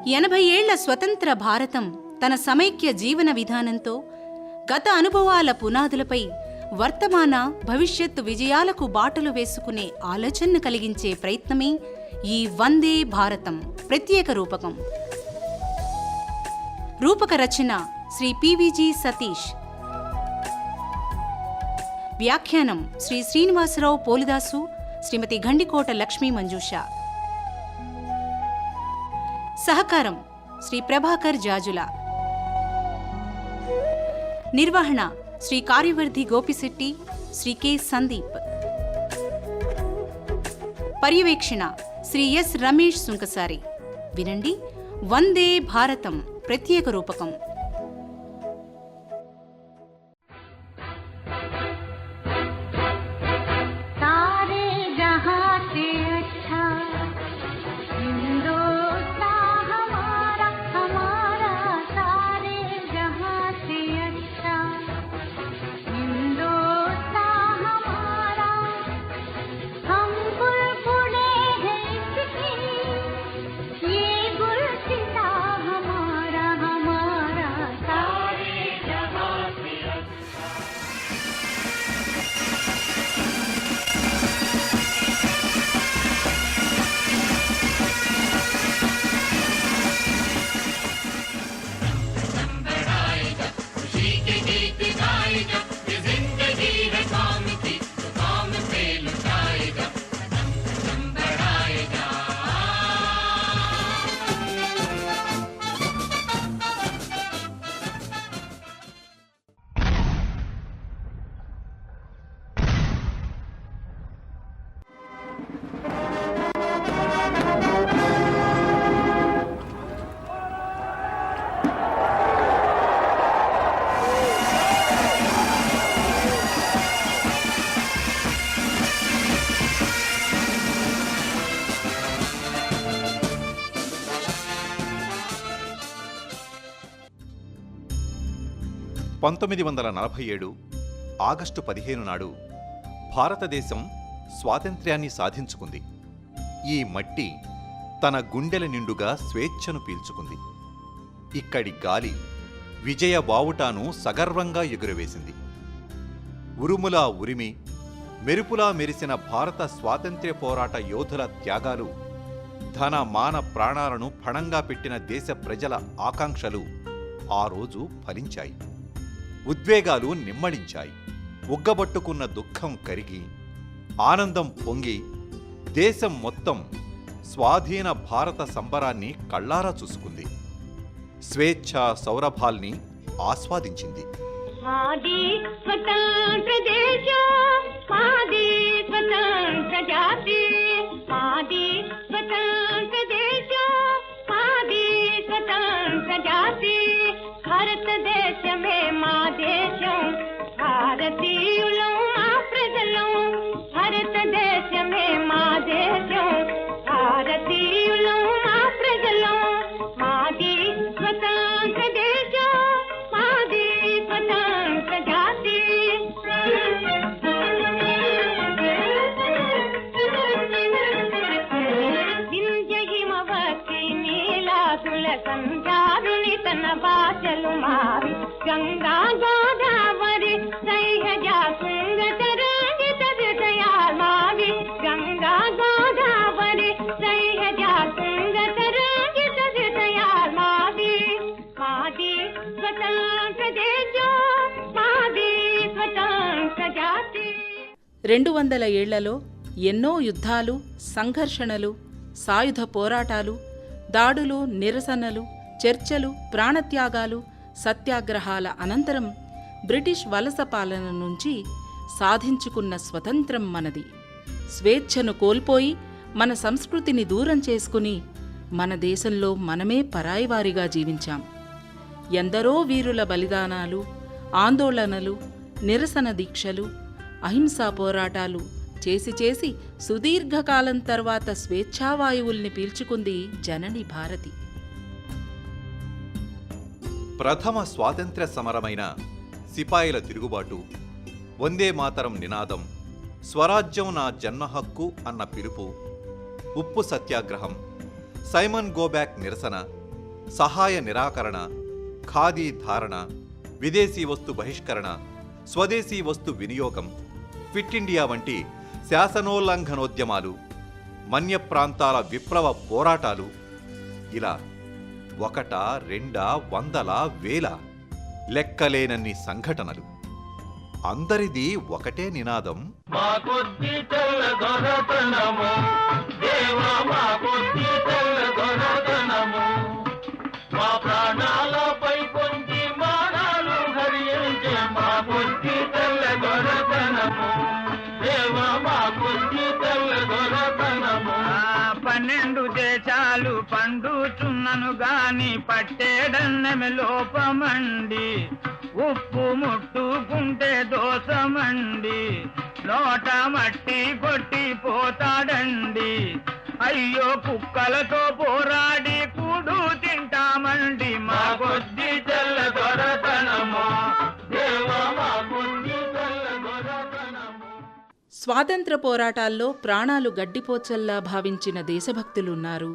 80 ఏళ్ల స్వతంత్ర భారతం తన సమైక్య జీవన విధానంతో గత అనుభవాల పునాదులపై వర్తమాన భవిష్యత్తు విజయాలకు బాటలు వేసుకునే ఆలోచనను కలిగించే ప్రయత్నమే ఈ వందే భారతం ప్రత్యేక రూపకం. రూపక రచన శ్రీ పివిజి సతీష్, వ్యాఖ్యానం శ్రీ శ్రీనివాసరావు పోలిదాసు, శ్రీమతి గండికోట లక్ష్మీ మంజూష, సహకారం శ్రీ ప్రభాకర్ జాజుల, నిర్వహణ శ్రీ కార్యవర్ధి గోపిశెట్టి, శ్రీ కె సందీప్, పర్యవేక్షణ శ్రీ ఎస్ రమేష్ సుంకసారి. వినండి వందే భారతం ప్రత్యేక రూపకం. ఆగస్టు 15 నాడు భారతదేశం స్వాతంత్ర్యాన్ని సాధించుకుంది. ఈ మట్టి తన గుండెల నిండుగా స్వేచ్ఛను పీల్చుకుంది. ఇక్కడి గాలి విజయ బావుటాను సగర్వంగా ఎగురవేసింది. ఉరుములా ఉరిమి మెరుపులా మెరిసిన భారత స్వాతంత్ర్య పోరాట యోధుల త్యాగాలు, ధన మాన ప్రాణాలను పణంగా పెట్టిన దేశ ప్రజల ఆకాంక్షలు ఆ రోజు ఫలించాయి. ఉద్వేగాలు నిమ్మళించాయి. ఉగ్గబట్టుకున్న దుఃఖం కరిగి ఆనందం పొంగి దేశం మొత్తం స్వాధీన భారత సంబరాన్ని కళ్ళారా చూసుకుంది. స్వేచ్ఛ సౌరభాల్ని ఆస్వాదించింది. భారత దేశమే మా దేశం, భారతీయులం మా ప్రజలం. భారత దేశమే మా దేశం, భారతీయులం మా ప్రజలం. మాది స్వతంత్ర దేశం, మాది స్వతంత్ర జాతి. వింధ్య హిమవతి నీలాసుల సంచారుని తన భాషలు మావి. గంగా గోదావరి సహ్యజా తుంగతరంగిత హృదయాల్ మావి. గంగా గోదావరి సహ్యజా తుంగతరంగిత హృదయాల్ మావి. మాది స్వతంత్ర దేశం, మాది స్వతంత్ర జాతి. 200 ఏళ్లలో ఎన్నో యుద్ధాలు, సంఘర్షణలు, సాయుధ పోరాటాలు, దాడులు, నిరసనలు, చర్చలు, ప్రాణత్యాగాలు, సత్యాగ్రహాల అనంతరం బ్రిటిష్ వలస పాలన నుంచి సాధించుకున్న స్వతంత్రం మనది. స్వేచ్ఛను కోల్పోయి మన సంస్కృతిని దూరం చేసుకుని మన దేశంలో మనమే పరాయివారిగా జీవించాం. ఎందరో వీరుల బలిదానాలు, ఆందోళనలు, నిరసన దీక్షలు, అహింసా పోరాటాలు చేసి చేసి సుదీర్ఘకాలం తర్వాత స్వేచ్ఛావాయువుల్ని పీల్చుకుంది జనని భారతి. ప్రథమ స్వాతంత్ర్య సమరమైన సిపాయిల తిరుగుబాటు, వందే మాతరం నినాదం, స్వరాజ్యం నా జన్మ హక్కు అన్న పిలుపు, ఉప్పు సత్యాగ్రహం, సైమన్ గోబ్యాక్ నిరసన, సహాయ నిరాకరణ, ఖాదీ ధారణ, విదేశీ వస్తు బహిష్కరణ, స్వదేశీ వస్తు వినియోగం, ఫిట్ ఇండియా వంటి శాసనోల్లంఘనోద్యమాలు, మన్య ప్రాంతాల విప్లవ పోరాటాలు, ఇలా ఒకటా రెండా వందల వేల లెక్కలేనన్ని సంఘటనలు. అందరిది ఒకటే నినాదం, మా కొద్ది తెల్ల దొరతనము దేవా, మా కొద్ది తెల్ల దొరతనము, మా ప్రాణాలపై పొంది మానాలు హరించే మా కొద్ది తెల్ల దొరతనము దేవా, మా కొద్ది తెల్ల దొరతనము. 12 దేశాలు పండుచున్నను గాని పట్టేడన్నమి లోపమండి, ఉప్పు ముట్టుకుంటే దోసమండి, నోట మట్టి కొట్టి పోతాడండి, అయ్యో కుక్కలతో పోరాడి కూడు తింటామండి, మా కొద్ది తెల్ల దొరతనము దేవా, మా కొద్ది తెల్ల దొరతనము. స్వాతంత్ర పోరాటాల్లో ప్రాణాలు గడ్డిపోచల్లా భావించిన దేశభక్తులున్నారు.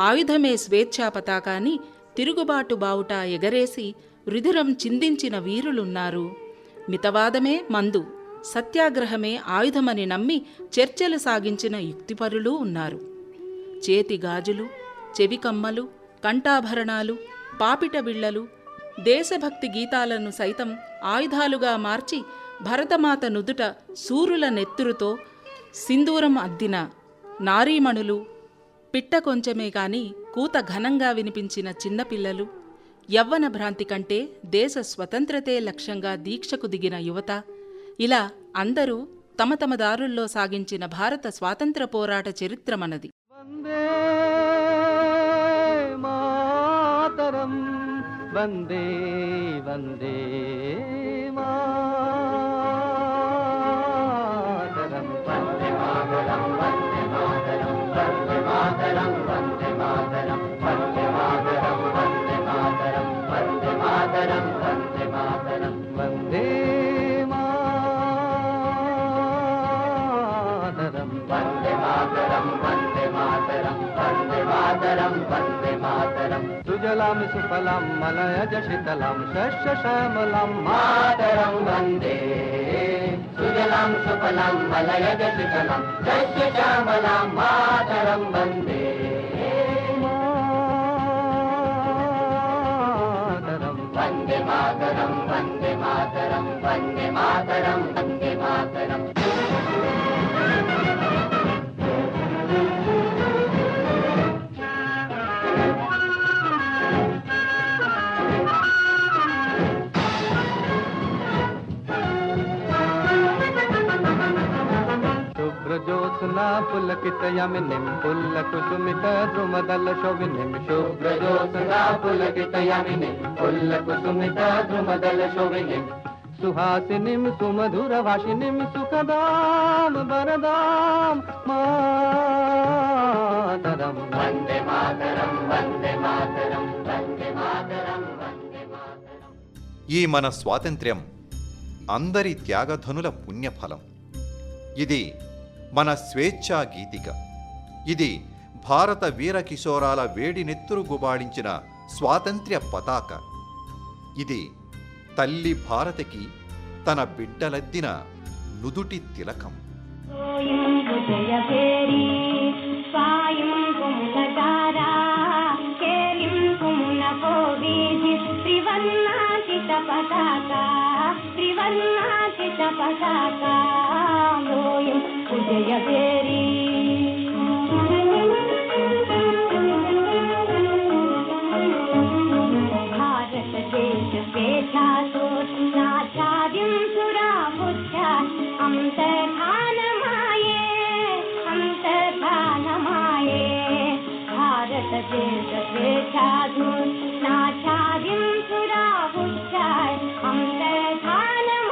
ఆయుధమే స్వేచ్ఛా పతాకాన్ని తిరుగుబాటు బావుటా ఎగరేసి రుధిరం చిందించిన వీరులున్నారు. మితవాదమే మందు, సత్యాగ్రహమే ఆయుధమని నమ్మి చర్చలు సాగించిన యుక్తిపరులూ ఉన్నారు. చేతి గాజులు, చెవికమ్మలు, కంఠాభరణాలు, పాపిట బిళ్లలు, దేశభక్తి గీతాలను సైతం ఆయుధాలుగా మార్చి భరతమాత నుదుట సూరుల నెత్తురుతో సింధూరం అద్దిన నారీమణులు, పిట్ట కొంచెమే కాని కూత ఘనంగా వినిపించిన చిన్నపిల్లలు, యవ్వన భ్రాంతి కంటే దేశ స్వతంత్రతే లక్ష్యంగా దీక్షకు దిగిన యువత, ఇలా అందరూ తమ తమ దారుల్లో సాగించిన భారత స్వాతంత్ర పోరాట చరిత్ర మనది. వందే మాతరం, వందే వందే మాతరం, వందే మాతరం, వందే మాతరం, వందే మాతరం, వందే మాతరం, వందే మాతరం, వందే మాతరం, వందే మాతరం, వందే మాతరం, వందే మాతరం, వందే మాతరం, వందే మాతరం, వందే మాతరం, వందే మాతరం. సుజలాం సుఫలాం మలయజ శీతలాం శస్య శ్యామలాం మాతరం వందే, సుజలాం సుఫలాం మలయజ శీతలాం శస్య శ్యామలాం మాతరం వందే మాతరం, వందే మాతరం, వందే మాతరం, వందే మాతరం, వందే మాతరం. శుభ్రజ్యోత్స్నా పులకితయామినిం పుల్లకుసుమిత ద్రుమదల శోభినిం, శుభ్రజ్యోత్స్నా పులకితయామినిం పుల్లకుసుమిత ద్రుమదల శోభినిం, సుహాసినిం సుమధుర భాషినిం సుఖదాం వరదాం మాతరం, వందే మాతరం, వందే మాతరం, వందే మాతరం, వందే మాతరం. ఈ మన స్వాతంత్ర్యం అందరి త్యాగధనుల పుణ్యఫలం. ఇది మన స్వేచ్ఛా గీతిక. ఇది భారత వీర కిశోరాల వేడి నెత్తురు గుబాళించిన స్వాతంత్ర్య పతాక. ఇది తల్లి భారతికి తన బిడ్డలద్దిన నుదుటి తిలకం. भारत देश स्वेच्छा सोचनाचार्यं सुरा बुद्ध्या अंतर्धानमाये, अंतर्धानमाये. भारत देश स्वेच्छा सोचनाचार्यं सुरा बुद्ध्या अंतर्धानमाये.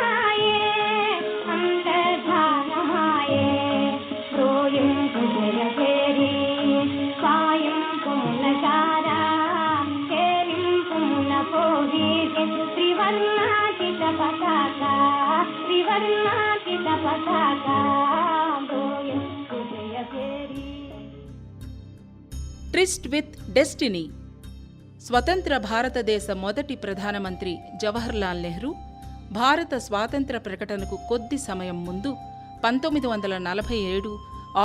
पताका बोए विजय फेरी ట్రిస్ట్ విత్ డెస్టినీ. స్వతంత్ర భారతదేశ మొదటి ప్రధానమంత్రి జవహర్లాల్ నెహ్రూ భారత స్వాతంత్ర ప్రకటనకు కొద్ది సమయం ముందు 1947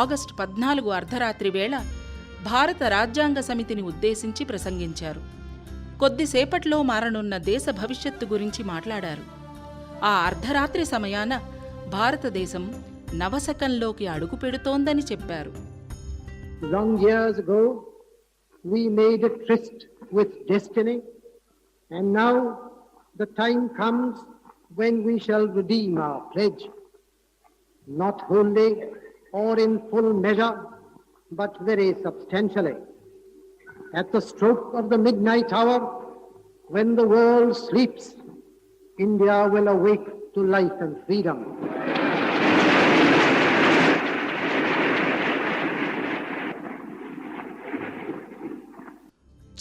ఆగస్టు 14 అర్ధరాత్రి వేళ భారత రాజ్యాంగ సమితిని ఉద్దేశించి ప్రసంగించారు. కొద్దిసేపట్లో మారనున్న దేశ భవిష్యత్తు గురించి మాట్లాడారు. ఆ అర్ధరాత్రి సమయాన భారతదేశం నవశకంలోకి అడుగుపెడుతోందని చెప్పారు. Long years ago, we made a tryst with destiny, and now the time comes when we shall redeem our pledge, not wholly or in full measure, but very substantially. At the stroke of the midnight hour, when the world sleeps, India will awake to life and freedom.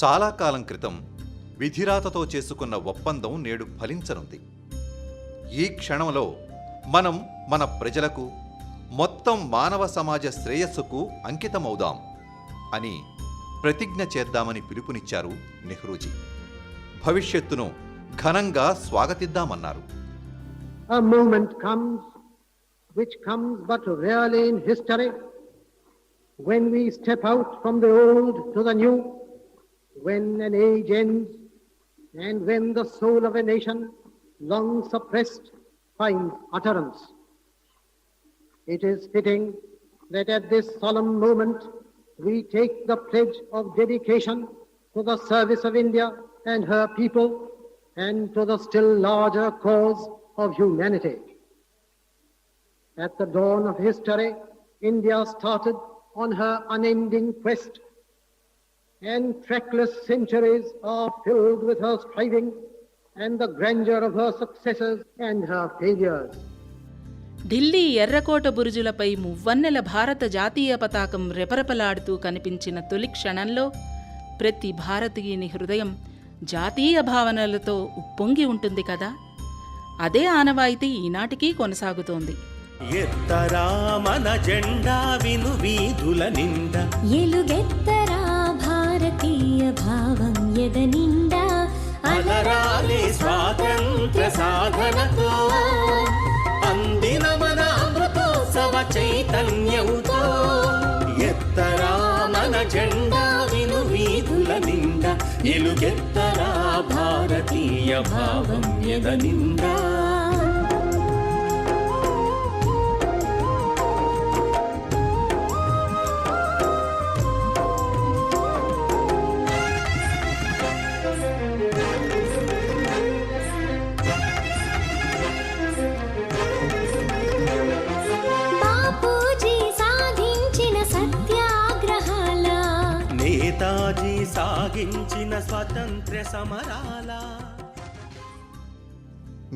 చాలా కాలం క్రితం విధిరాతతో చేసుకున్న ఒప్పందం నేడు ఫలించనుంది. ఈ క్షణంలో మనం మన ప్రజలకు, మొత్తం మానవ సమాజ శ్రేయస్సుకు అంకితమవుదాం అని ప్రతిజ్ఞ చేద్దామని పిలుపునిచ్చారు నెహ్రూజీ. భవిష్యత్తును ఘనంగా స్వాగతిద్దామన్నారు. A moment comes, which comes but rarely in history, when we step out from the old to the new, when an age ends, and when the soul of a nation, long suppressed, finds utterance. It is fitting that at this solemn moment we take the pledge of dedication to the service of India and her people and to the still larger cause of humanity. At the dawn of history, India started on her unending quest, and trackless centuries are filled with her striving and the grandeur of her successes and her failures. Delhi ఎర్రకోట బురుజులపై మువ్వన్నెల భారత జాతీయ పతాకం రెపరెపలాడుతూ కనిపించిన తొలి క్షణంలో ప్రతి భారతీయుని హృదయం జాతీయ భావనలతో ఉప్పొంగి ఉంటుంది కదా. అదే ఆనవాయితీ ఈనాటికి కొనసాగుతోంది. ఎత్తరా మన జెండా విను వీధుల నిండా, ఎలుగెత్తరా భారతీయ భావం ఎదనిండా, అలరాలే స్వాతంత్ర సాధనతో అందిన మన అమృతోత్సవ చైతన్యముతో. ఎత్తరా మన జెండా విను వీధుల నిండా, ఎలుగెత్తరా భారతీయ భావం ఎదనిండా. బాపూజీ సాధించిన సత్యాగ్రహాల, నేతాజీ సాగించిన స్వాతంత్ర్య సమరాల.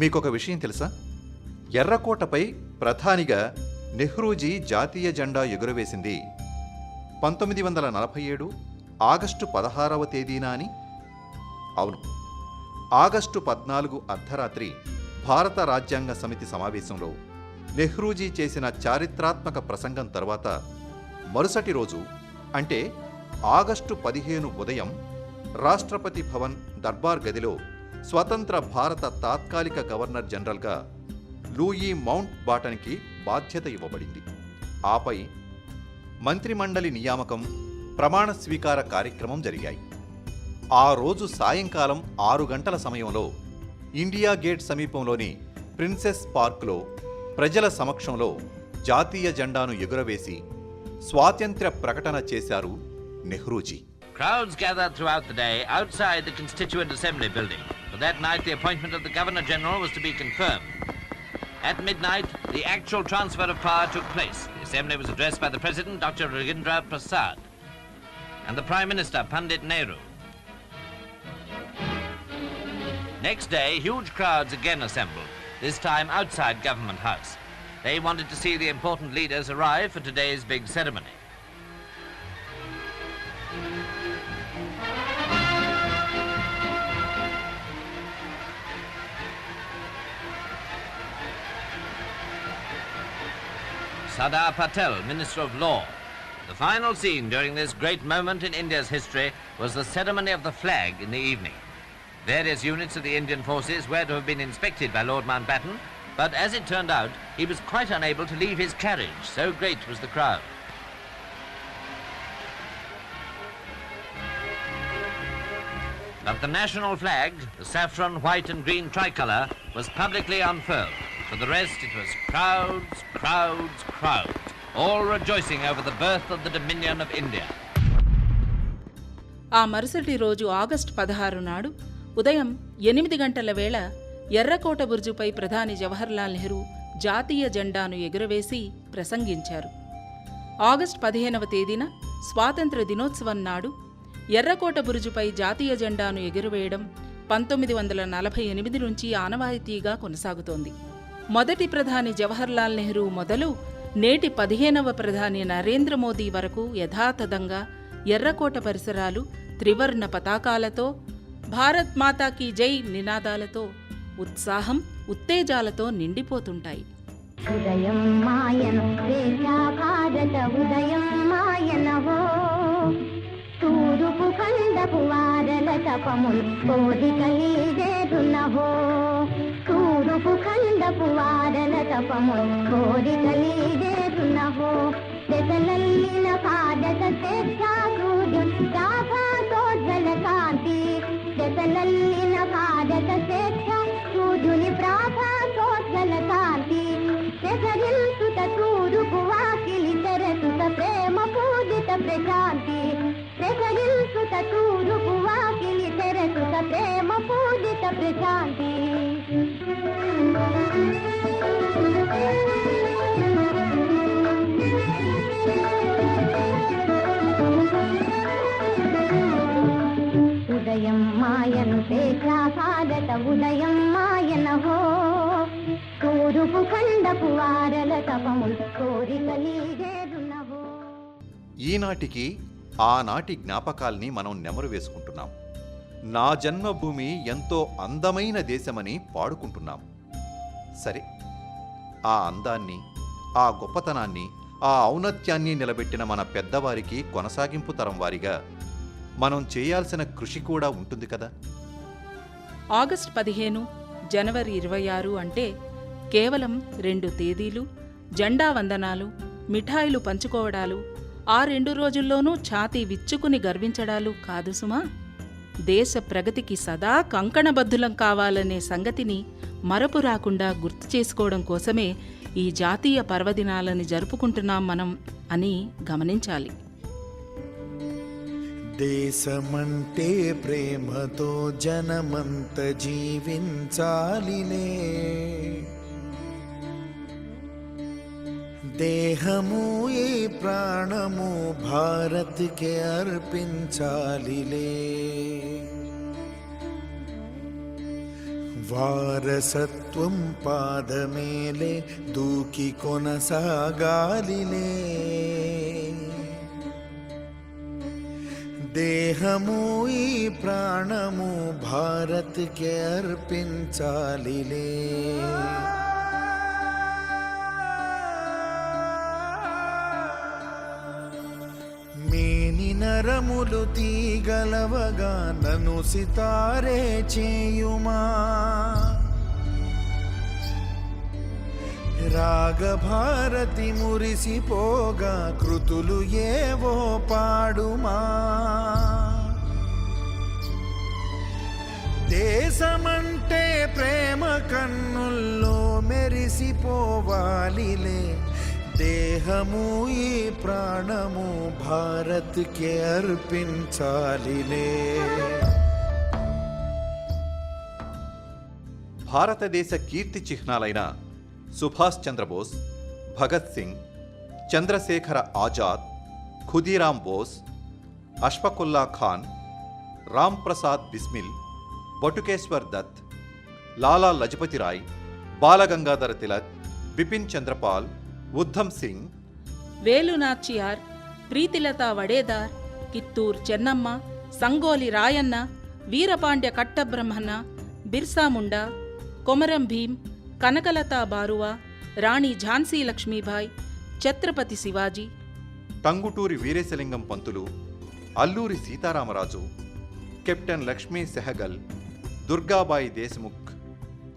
మీకొక విషయం తెలుసా? ఎర్రకోటపై ప్రధానిగా నెహ్రూజీ జాతీయ జెండా ఎగురవేసింది 1947 ఆగస్టు 16వ తేదీన అని? అవును, ఆగస్టు 14 అర్ధరాత్రి భారత రాజ్యాంగ సమితి సమావేశంలో నెహ్రూజీ చేసిన చారిత్రాత్మక ప్రసంగం తర్వాత మరుసటి రోజు అంటే ఆగస్టు 15 ఉదయం రాష్ట్రపతి భవన్ దర్బార్ గదిలో స్వతంత్ర భారత తాత్కాలిక గవర్నర్ జనరల్గా లూయి మౌంట్ బాటన్కి బాధ్యత ఇవ్వబడింది. ఆపై మంత్రిమండలి నియామకం, ప్రమాణ స్వీకార కార్యక్రమం జరిగాయి. ఆ రోజు సాయంకాలం 6 గంటల సమయంలో ఇండియా గేట్ సమీపంలోని ప్రిన్సెస్ పార్క్లో ప్రజల సమక్షంలో జాతీయ జెండాను ఎగురవేసి స్వాతంత్ర్య ప్రకటన చేశారు Nehruji. Crowds gathered throughout the day outside the Constituent Assembly building. For that night, the appointment of the Governor-General was to be confirmed. At midnight, the actual transfer of power took place. The Assembly was addressed by the President, Dr. Rajendra Prasad, and the Prime Minister, Pandit Nehru. Next day, huge crowds again assembled, this time outside Government House. They wanted to see the important leaders arrive for today's big ceremony. Sardar Patel, Minister of Law. The final scene during this great moment in India's history was the ceremony of the flag in the evening. Various units of the Indian forces were to have been inspected by Lord Mountbatten, but as it turned out, he was quite unable to leave his carriage, so great was the crowd. But the national flag, the saffron, white and green tricolour, was publicly unfurled. For the rest, it was crowds, crowds, crowds, all rejoicing over the birth of the Dominion of India. ఆ మరుసటి రోజు August 16 నాడు ఉదయం 8 గంటల వేళ ఎర్రకోట బుర్జుపై ప్రధాని జవహర్లాల్ నెహ్రూ జాతీయ జెండాను ఎగురవేసి ప్రసంగించారు. ఆగస్టు 15వ తేదీన స్వాతంత్ర దినోత్సవం నాడు ఎర్రకోట బురుజుపై జాతీయ జెండాను ఎగురవేయడం 1948 నుంచి ఆనవాయితీగా కొనసాగుతోంది. మొదటి ప్రధాని జవహర్లాల్ నెహ్రూ మొదలు నేటి 15వ ప్రధాని నరేంద్ర మోదీ వరకు యథాతథంగా ఎర్రకోట పరిసరాలు త్రివర్ణ పతాకాలతో, భారత్ మాతాకి జై నినాదాలతో, ఉత్సాహం ఉత్తేజాలతో నిండిపోతుంటాయి. ఉదయం మాయన భారత ఉదయం మాయనవో తూరుపు కండపు వారల తపములు కోరికలీడేరున్నవో తూరుపు కండపు వారల తపములు కోరికలీడేరున్నవో దశలల్లిన భారత శ్రేష్ఠాసూర్యు ప్రాభాతోజ్వల కాంతి దశలల్లిన భారత శ్రేష్ఠ సూర్యుని ప్రాభాతోజ్వల కాంతి దశరిల్సుత తూరుపు వాకిలి తెరసుత ప్రేమ పూజిత ప్రశాంతి దశరిల్సుత తూరుపు వాకిలి తెరసుత ప్రేమ పూజిత ప్రశాంతి ఉదయం మాయను భారత ఉదయం మాయనహో తూరుపు ఖండపు వారల తపములు కోరికలీడేరున్నవో. ఈనాటికి ఆనాటి జ్ఞాపకాల్ని మనం నెమరు వేసుకుంటున్నాం. నా జన్మభూమి ఎంతో అందమైన దేశమని పాడుకుంటున్నాం. సరే, ఆ అందాన్ని, ఆ గొప్పతనాన్ని, ఆ ఔన్నత్యాన్ని నిలబెట్టిన మన పెద్దవారికి కొనసాగింపు తరం వారిగా మనం చేయాల్సిన కృషి కూడా ఉంటుంది కదా. ఆగస్టు 15, జనవరి 26 అంటే కేవలం 2 తేదీలు, జెండా వందనాలు, మిఠాయిలు పంచుకోవడాలు, ఆ 2 రోజుల్లోనూ ఛాతీ విచ్చుకుని గర్వించడాలు కాదు సుమా. దేశ ప్రగతికి సదా కంకణబద్ధులం కావాలనే సంగతిని మరపు రాకుండా గుర్తు చేసుకోవడం కోసమే ఈ జాతీయ పర్వదినాలని జరుపుకుంటున్నాం మనం అని గమనించాలి. దేశమంటే ప్రేమతో జనమంత జీవించాలిలే, దేహము ఈ ప్రాణము భారత్కే అర్పించాలిలే, వారసత్వం పాదమేలే దూకి కొనసాగాలిలే, దేహము ఈ ప్రాణము భారత్కే అర్పించాలిలే. మేని నరములు తీగలవగా నన్ను సితారే చేయుమా, రాగభారతి మురిసిపోగా కృతులు ఏవో పాడుమా, దేశమంటే ప్రేమ కన్నుల్లో మెరిసిపోవాలిలే, దేహము ఈ ప్రాణము భారత్కే అర్పించాలిలే. భారతదేశ కీర్తి చిహ్నాలైన సుభాష్ చంద్రబోస్, భగత్ సింగ్, చంద్రశేఖర ఆజాద్, ఖుదీరామ్ బోస్, అష్ఫకుల్లా ఖాన్, రామ్ ప్రసాద్ బిస్మిల్, బటుకేశ్వర్ దత్, లాలా లజపతి రాయ్, బాలగంగాధర తిలక్, బిపిన్ చంద్రపాల్, ఉద్ధమ్ సింగ్, వేలు నాచియార్, ప్రీతిలత వడేదార్, కిత్తూర్ చెన్నమ్మ, సంగోలి రాయన్న, వీరపాండ్య కట్టబ్రహ్మన్న, బిర్సా ముండా, కొమరం భీం, కనకలతా బారువా, రాణి ఝాన్సీ లక్ష్మీబాయ్, ఛత్రపతి శివాజీ, టంగుటూరి వీరేశలింగం పంతులు, అల్లూరి సీతారామరాజు, కెప్టెన్ లక్ష్మీ సెహగల్, దుర్గాబాయి దేశ్ముఖ్,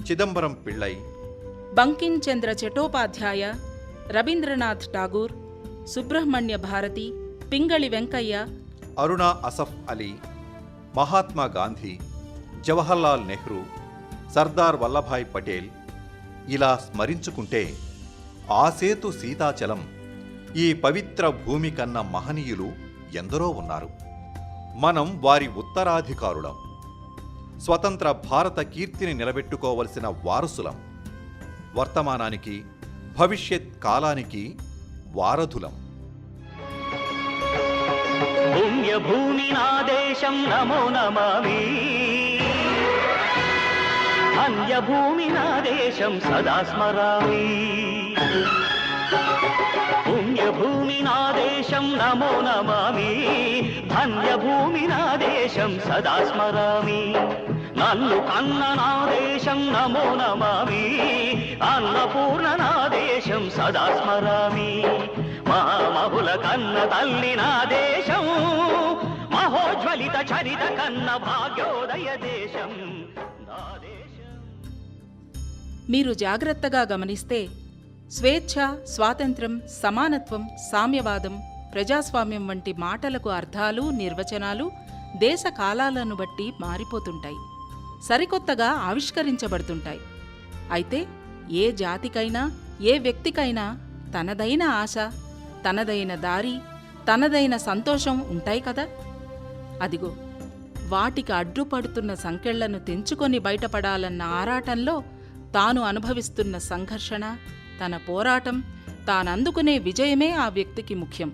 చిదంబరం పిళ్ళై, బంకిం చంద్ర చటోపాధ్యాయ, రవీంద్రనాథ్ ఠాగూర్, సుబ్రహ్మణ్య భారతి, పింగళి వెంకయ్య, అరుణా అసఫ్ అలీ, మహాత్మా గాంధీ, జవహర్లాల్ నెహ్రూ, సర్దార్ వల్లభాయ్ పటేల్ ఇలా స్మరించుకుంటే ఆసేతు సీతాచలం ఈ పవిత్ర భూమి కన్న మహనీయులు ఎందరో ఉన్నారు. మనం వారి ఉత్తరాధికారులం. స్వతంత్ర భారత కీర్తిని నిలబెట్టుకోవలసిన వారసులం. వర్తమానానికి భవిష్యత్ కాలానికి వారధులం. పుణ్యభూమి నా దేశం నమో నమామి, అన్యభూమి నా దేశం సదా స్మరామి. పుణ్యభూమి నా దేశం నమో నమామి, ధన్యభూమి నా దేశం సదా స్మరామి. నన్ను కన్న నా దేశం నమో నమామి, అన్నపూర్ణ నా దేశం సదా స్మరామి. మహామహుల కన్న తల్లి నా దేశం, మహోజ్వలిత చరిత కన్న భాగ్యోదయ దేశం నా దేశం. మీరు జాగ్రత్తగా గమనిస్తే స్వేచ్ఛ, స్వాతంత్ర్యం, సమానత్వం, సామ్యవాదం, ప్రజాస్వామ్యం వంటి మాటలకు అర్థాలు, నిర్వచనాలు దేశ కాలాలను బట్టి మారిపోతుంటాయి, సరికొత్తగా ఆవిష్కరించబడుతుంటాయి. అయితే ఏ జాతికైనా ఏ వ్యక్తికైనా తనదైన ఆశ, తనదైన దారి, తనదైన సంతోషం ఉంటాయి కదా. అదిగో వాటికి అడ్డుపడుతున్న సంకెళ్లను తెంచుకొని బయటపడాలన్న ఆరాటంలో తాను అనుభవిస్తున్న సంఘర్షణ, తన పోరాటం, తానందుకునే విజయమే ఆ వ్యక్తికి ముఖ్యం.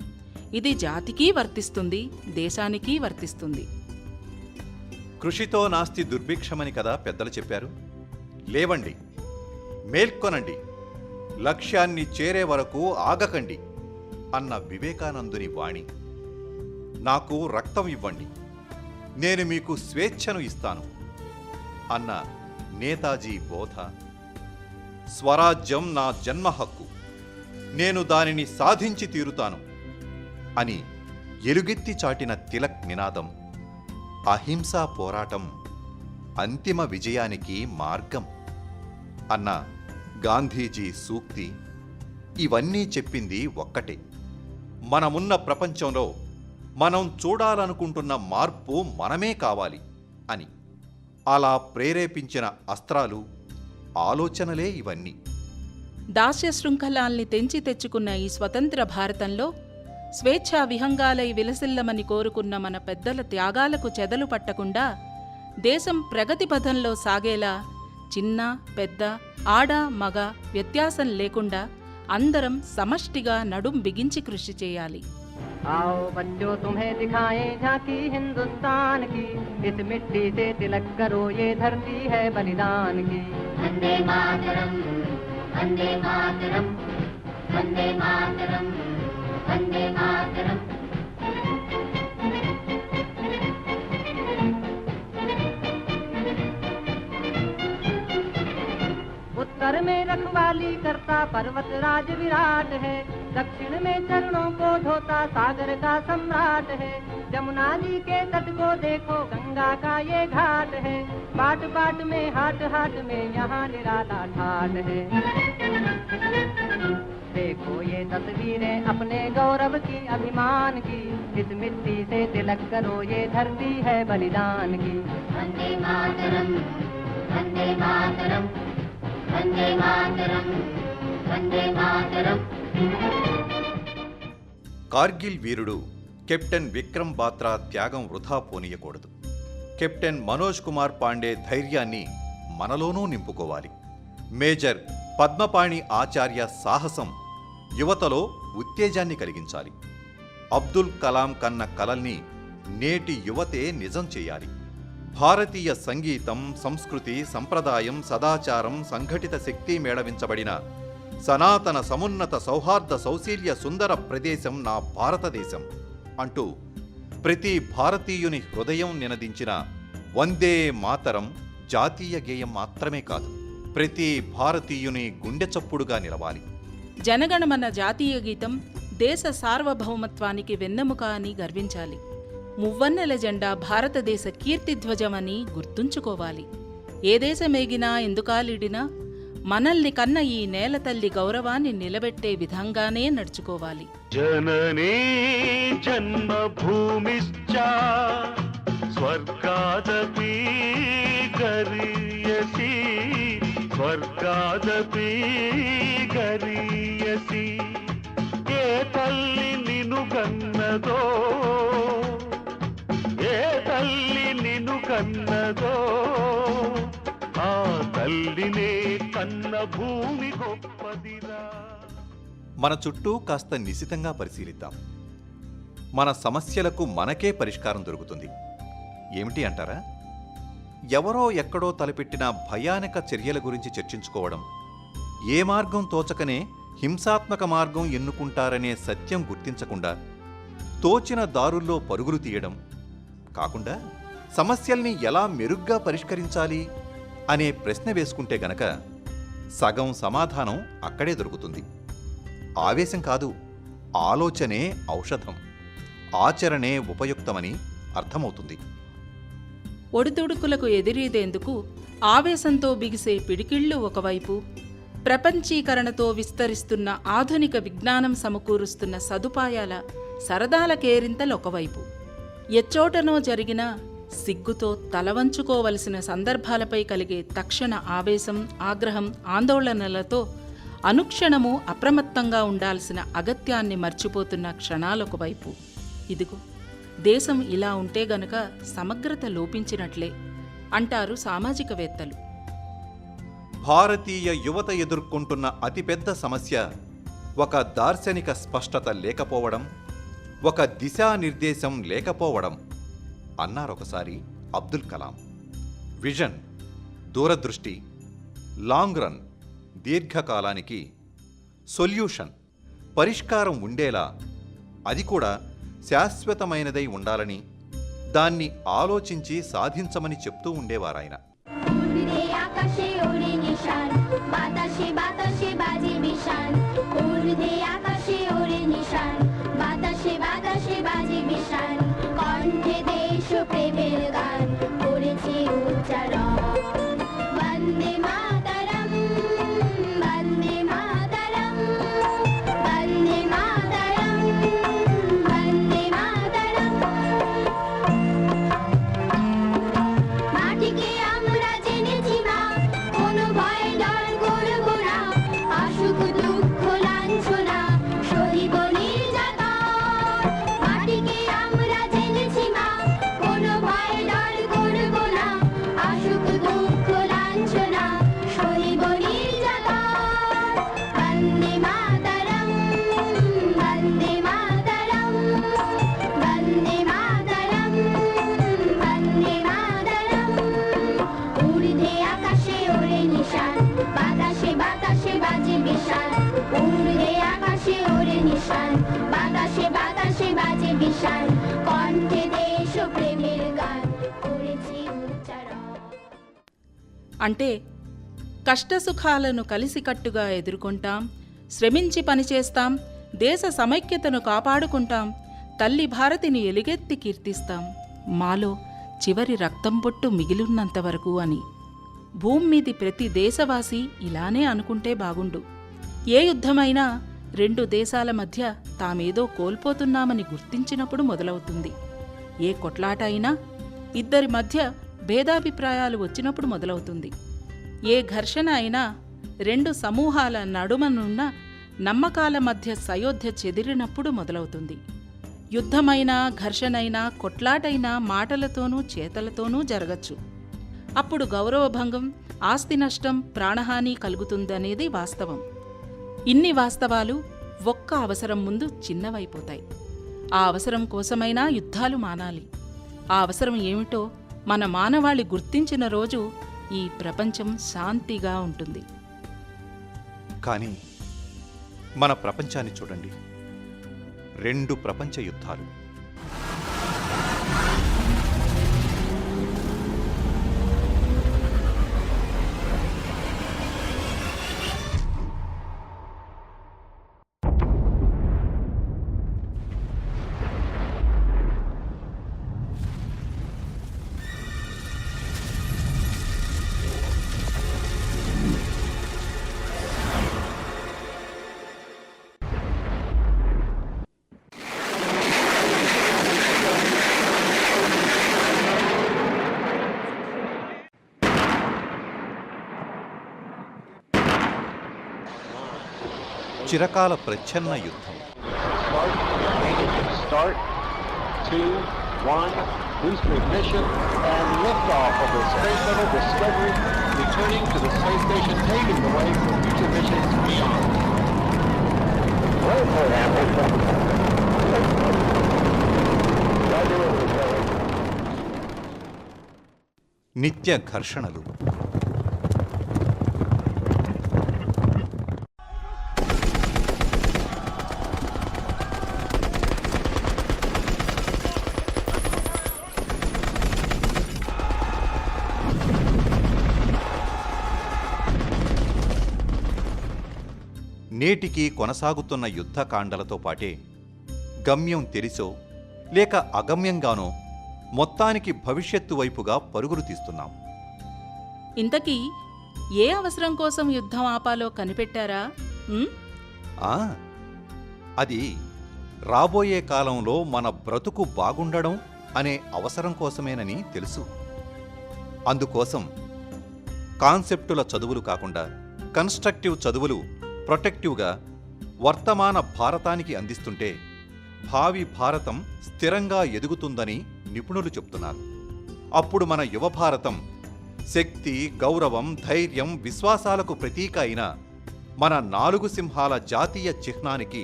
ఇది జాతికి వర్తిస్తుంది, దేశానికి వర్తిస్తుంది. కృషితో నాస్తి దుర్భిక్షమని కదా పెద్దలు చెప్పారు. లేవండి, మేల్కొనండి, లక్ష్యాన్ని చేరే వరకు ఆగకండి అన్న వివేకానందుని వాణి. నాకు రక్తం ఇవ్వండి, నేను మీకు స్వేచ్ఛను ఇస్తాను అన్న నేతాజీ బోధ. స్వరాజ్యం నా జన్మ హక్కు, నేను దానిని సాధించి తీరుతాను అని ఎలుగెత్తి చాటిన తిలక్ నినాదం. అహింసా పోరాటం అంతిమ విజయానికి మార్గం అన్న గాంధీజీ సూక్తి. ఇవన్నీ చెప్పింది ఒక్కటే, మనమున్న ప్రపంచంలో మనం చూడాలనుకుంటున్న మార్పు మనమే కావాలి అని. అలా ప్రేరేపించిన అస్త్రాలు, ఆలోచనలే ఇవన్నీ. దాస్య శృంఖలాల్ని తెంచి తెచ్చుకున్న ఈ స్వతంత్ర భారతంలో స్వేచ్ఛా విహంగాలై విలసిల్లమని కోరుకున్న మన పెద్దల త్యాగాలకు చెదలు పట్టకుండా దేశం ప్రగతి పథంలో సాగేలా చిన్న పెద్ద, ఆడ మగ వ్యత్యాసం లేకుండా అందరం సమష్టిగా నడుం బిగించి కృషి చేయాలి. आओ बच्चों तुम्हें दिखाएं झांकी हिंदुस्तान की, इस मिट्टी से तिलक करो ये धरती है बलिदान की. वंदे मातरम, वंदे मातरम, वंदे मातरम, वंदे मातरम. उत्तर में रखवाली करता पर्वत राज विराट है, दक्षिण में चरणों को धोता सागर का सम्राट है. जमुना जी के तट को देखो गंगा का ये घाट है, बाट बाट में हाट हाट में यहाँ निराला ठाट है. देखो ये तस्वीरें अपने गौरव की, अभिमान की, इस मिट्टी से तिलक करो ये धरती है बलिदान की. वंदे मातरम, वंदे मातरम, वंदे मातरम, वंदे मातरम. కార్గిల్ వీరుడు కెప్టెన్ విక్రమ్ బాత్రా త్యాగం వృధా పోనీయకూడదు. కెప్టెన్ మనోజ్ కుమార్ పాండే ధైర్యాన్ని మనలోనూ నింపుకోవాలి. మేజర్ పద్మపాణి ఆచార్య సాహసం యువతలో ఉత్తేజాన్ని కలిగించాలి. అబ్దుల్ కలాం కన్న కలల్ని నేటి యువతే నిజం చేయాలి. భారతీయ సంగీతం, సంస్కృతి, సంప్రదాయం, సదాచారం, సంఘటిత శక్తి మేళవించబడిన సనాతన సమున్నత సౌహార్ద సౌశీల్య సుందర ప్రదేశం నా భారతదేశం అంటూ ప్రతి భారతీయుని హృదయం నినదించిన వందే మాతరం జాతీయ గేయం మాత్రమే కాదు, ప్రతి భారతీయుని గుండె చప్పుడుగా నిలవాలి. జనగణమన జాతీయ గీతం దేశ సార్వభౌమత్వానికి వెన్నెముక అని గర్వించాలి. మువ్వన్నెల జెండా భారతదేశ కీర్తిధ్వజమని గుర్తుంచుకోవాలి. ఏ దేశమేగినా ఎందుకాలిడినా మనల్ని కన్న ఈ నేలతల్లి గౌరవాన్ని నిలబెట్టే విధంగానే నడుచుకోవాలి. జననీ జన్మభూమిశ్చ స్వర్గాదపి గరీయసి స్వర్గాదపి గరీయసి. ఏ తల్లి నిన్ను కన్నదో, ఏ తల్లి నిన్ను కన్నదో, ఆ తల్లినే కన్న భూమి గొప్పదిరా. మన చుట్టూ కాస్త నిశితంగా పరిశీలిద్దాం. మన సమస్యలకు మనకే పరిష్కారం దొరుకుతుంది. ఏమిటి అంటారా? ఎవరో ఎక్కడో తలపెట్టిన భయానక చర్యల గురించి చర్చించుకోవడం, ఏ మార్గం తోచకనే హింసాత్మక మార్గం ఎన్నుకుంటారనే సత్యం గుర్తించకుండా తోచిన దారుల్లో పరుగులు తీయడం కాకుండా సమస్యల్ని ఎలా మెరుగ్గా పరిష్కరించాలి అనే ప్రశ్న వేసుకుంటే గనక సగం సమాధానం అక్కడే దొరుకుతుంది. ఆవేశం కాదు, ఆలోచనే ఔషధం, ఆచరణే ఉపయుక్తమని అర్థమవుతుంది. ఒడిదుడుకులకు ఎదిరీదేందుకు ఆవేశంతో బిగిసే పిడికిళ్ళు ఒకవైపు, ప్రపంచీకరణతో విస్తరిస్తున్న ఆధునిక విజ్ఞానం సమకూరుస్తున్న సదుపాయాల సరదాల కేరింతలొకవైపు, ఎచ్చోటనో జరిగిన సిగ్గుతో తలవంచుకోవలసిన సందర్భాలపై కలిగే తక్షణ ఆవేశం, ఆగ్రహం, ఆందోళనలతో అనుక్షణము అప్రమత్తంగా ఉండాల్సిన అగత్యాన్ని మర్చిపోతున్న క్షణాలొకవైపు. ఇదిగో దేశం ఇలా ఉంటే గనక సమగ్రత లోపించినట్లే అంటారు సామాజికవేత్తలు. భారతీయ యువత ఎదుర్కొంటున్న అతిపెద్ద సమస్య ఒక దార్శనిక స్పష్టత లేకపోవడం, ఒక దిశానిర్దేశం లేకపోవడం అన్నారొకసారి అబ్దుల్ కలాం. విజన్, దూరదృష్టి, లాంగ్ రన్, దీర్ఘకాలానికి, సొల్యూషన్, పరిష్కారం ఉండేలా, అది కూడా శాశ్వతమైనదై ఉండాలని, దాన్ని ఆలోచించి సాధించమని చెప్తూ ఉండేవారాయన. అంటే కష్టసుఖాలను కలిసికట్టుగా ఎదుర్కొంటాం, శ్రమించి పనిచేస్తాం, దేశ సమైక్యతను కాపాడుకుంటాం, తల్లి భారతిని ఎలుగెత్తి కీర్తిస్తాం, మాలో చివరి రక్తం బొట్టు మిగిలినంతవరకు అని. భూమి మీది ప్రతి దేశవాసి ఇలానే అనుకుంటే బాగుండు. ఏ యుద్ధమైనా రెండు దేశాల మధ్య తామేదో కోల్పోతున్నామని గుర్తించినప్పుడు మొదలవుతుంది. ఏ కొట్లాట అయినా ఇద్దరి మధ్య భేదాభిప్రాయాలు వచ్చినప్పుడు మొదలవుతుంది. ఏ ఘర్షణ అయినా రెండు సమూహాల నడుమనున్న నమ్మకాల మధ్య సయోధ్య చెదిరినప్పుడు మొదలవుతుంది. యుద్ధమైనా, ఘర్షణైనా, కొట్లాటైనా మాటలతోనూ చేతలతోనూ జరగచ్చు. అప్పుడు గౌరవభంగం, ఆస్తి నష్టం, ప్రాణహాని కలుగుతుందనేది వాస్తవం. ఇన్ని వాస్తవాలు ఒక్క అవసరం ముందు చిన్నవైపోతాయి. ఆ అవసరం కోసమైనా యుద్ధాలు మానాలి. ఆ అవసరం ఏమిటో మన మానవాళి గుర్తించిన రోజు ఈ ప్రపంచం శాంతిగా ఉంటుంది. కానీ మన ప్రపంచాన్ని చూడండి, 2 ప్రపంచ యుద్ధాలు. చిరకాల ప్రచ్ఛన్న యుద్ధం. Start, 2, 1, booster ignition, and liftoff of the Space Shuttle Discovery, returning to the space station, paving the way for future missions beyond. నిత్య ఘర్షణలు. నేటికి కొనసాగుతున్న యుద్ధకాండలతో పాటే గమ్యం తెలిసో లేక అగమ్యంగానో మొత్తానికి భవిష్యత్తు వైపుగా పరుగులు తీస్తున్నాం. ఇంతకీ ఏ అవసరం కోసం యుద్ధం ఆపాలో కనిపెట్టారా? అది రాబోయే కాలంలో మన బ్రతుకు బాగుండడం అనే అవసరం కోసమేనని తెలుసు. అందుకోసం కాన్సెప్టుల చదువులు కాకుండా కన్స్ట్రక్టివ్ చదువులు ప్రొటెక్టివ్గా వర్తమాన భారతానికి అందిస్తుంటే భావి భారతం స్థిరంగా ఎదుగుతుందని నిపుణులు చెప్తున్నారు. అప్పుడు మన యువ భారతం శక్తి, గౌరవం, ధైర్యం, విశ్వాసాలకు ప్రతీక అయిన మన 4 సింహాల జాతీయ చిహ్నానికి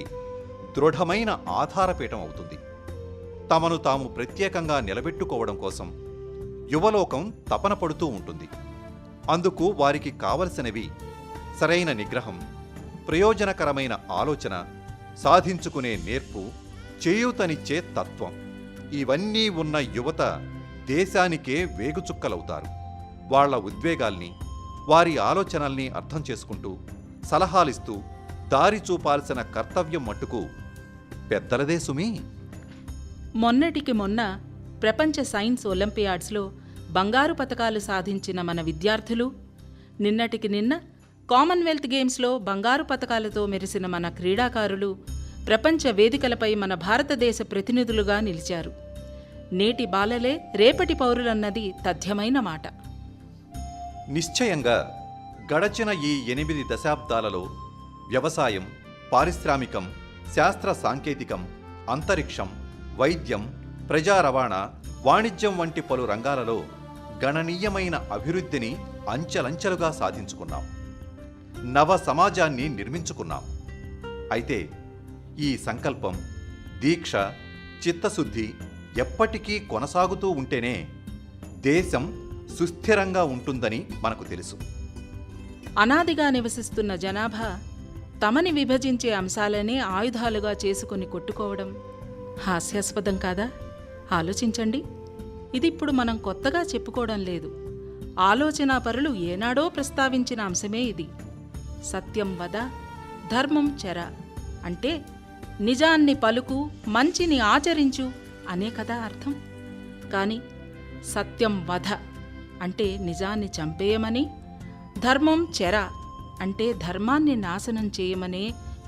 దృఢమైన ఆధారపీఠం అవుతుంది. తమను తాము ప్రత్యేకంగా నిలబెట్టుకోవడం కోసం యువలోకం తపన పడుతూ ఉంటుంది. అందుకు వారికి కావలసినవి సరైన నిగ్రహం, ప్రయోజనకరమైన ఆలోచన, సాధించుకునే నేర్పు, చేయూతనిచ్చే తత్వం. ఇవన్నీ ఉన్న యువత దేశానికే వేగుచుక్కలవుతారు. వాళ్ల ఉద్వేగాల్ని, వారి ఆలోచనల్ని అర్థం చేసుకుంటూ సలహాలిస్తూ దారి చూపాల్సిన కర్తవ్యం మట్టుకు పెద్దలదే సుమీ. మొన్నటికి మొన్న ప్రపంచ సైన్స్ ఒలింపియాడ్స్లో బంగారు పతకాలు సాధించిన మన విద్యార్థులు, నిన్నటికి నిన్న కామన్వెల్త్ గేమ్స్లో బంగారు పతకాలతో మెరిసిన మన క్రీడాకారులు ప్రపంచ వేదికలపై మన భారతదేశ ప్రతినిధులుగా నిలిచారు. నేటి బాలలే రేపటి పౌరులన్నది తథ్యమైన మాట. నిశ్చయంగా గడచిన ఈ 8 దశాబ్దాలలో వ్యవసాయం, పారిశ్రామికం, శాస్త్ర సాంకేతికం, అంతరిక్షం, వైద్యం, ప్రజా రవాణా, వాణిజ్యం వంటి పలు రంగాలలో గణనీయమైన అభివృద్ధిని అంచెలంచెలుగా సాధించుకున్నాం. నవ సమాజాన్ని నిర్మించుకున్నాం. అయితే ఈ సంకల్పం, దీక్ష, చిత్తశుద్ధి ఎప్పటికీ కొనసాగుతూ ఉంటేనే దేశం సుస్థిరంగా ఉంటుందని మనకు తెలుసు. అనాదిగా నివసిస్తున్న జనాభా తమని విభజించే అంశాలనే ఆయుధాలుగా చేసుకుని కొట్టుకోవడం హాస్యాస్పదం కాదా? ఆలోచించండి. ఇది ఇప్పుడు మనం కొత్తగా చెప్పుకోవడం లేదు. ఆలోచనాపరులు ఏనాడో ప్రస్తావించిన అంశమే ఇది. సత్యం వద, ధర్మం చెర అంటే నిజాన్ని పలుకు, మంచిని ఆచరించు అనే కదా అర్థం. కానీ సత్యం వధ అంటే నిజాన్ని చంపేయమని, ధర్మం చెర అంటే ధర్మాన్ని నాశనం చేయమనే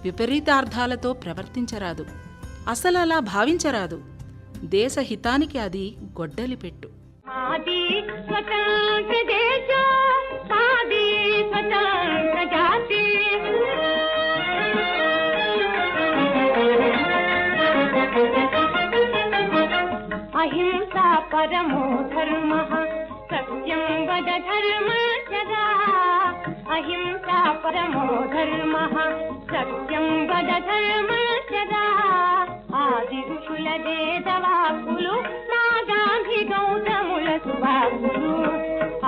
విపరీతార్థాలతో ప్రవర్తించరాదు. అసలలా భావించరాదు. దేశహితానికి అది గొడ్డలి పెట్టు. మాది స్వతంత్ర దేశం, మాది స్వతంత్ర జాతి. అహింసా పరమో ధర్మః, సత్యం వద ధర్మచరా. అహింసా పరమో ధర్మః, సత్యం వద ధర్మచరా. ఆది ఋషుల వేదవాక్కులు, మా గాంధీ గౌతముల సువాక్కులు.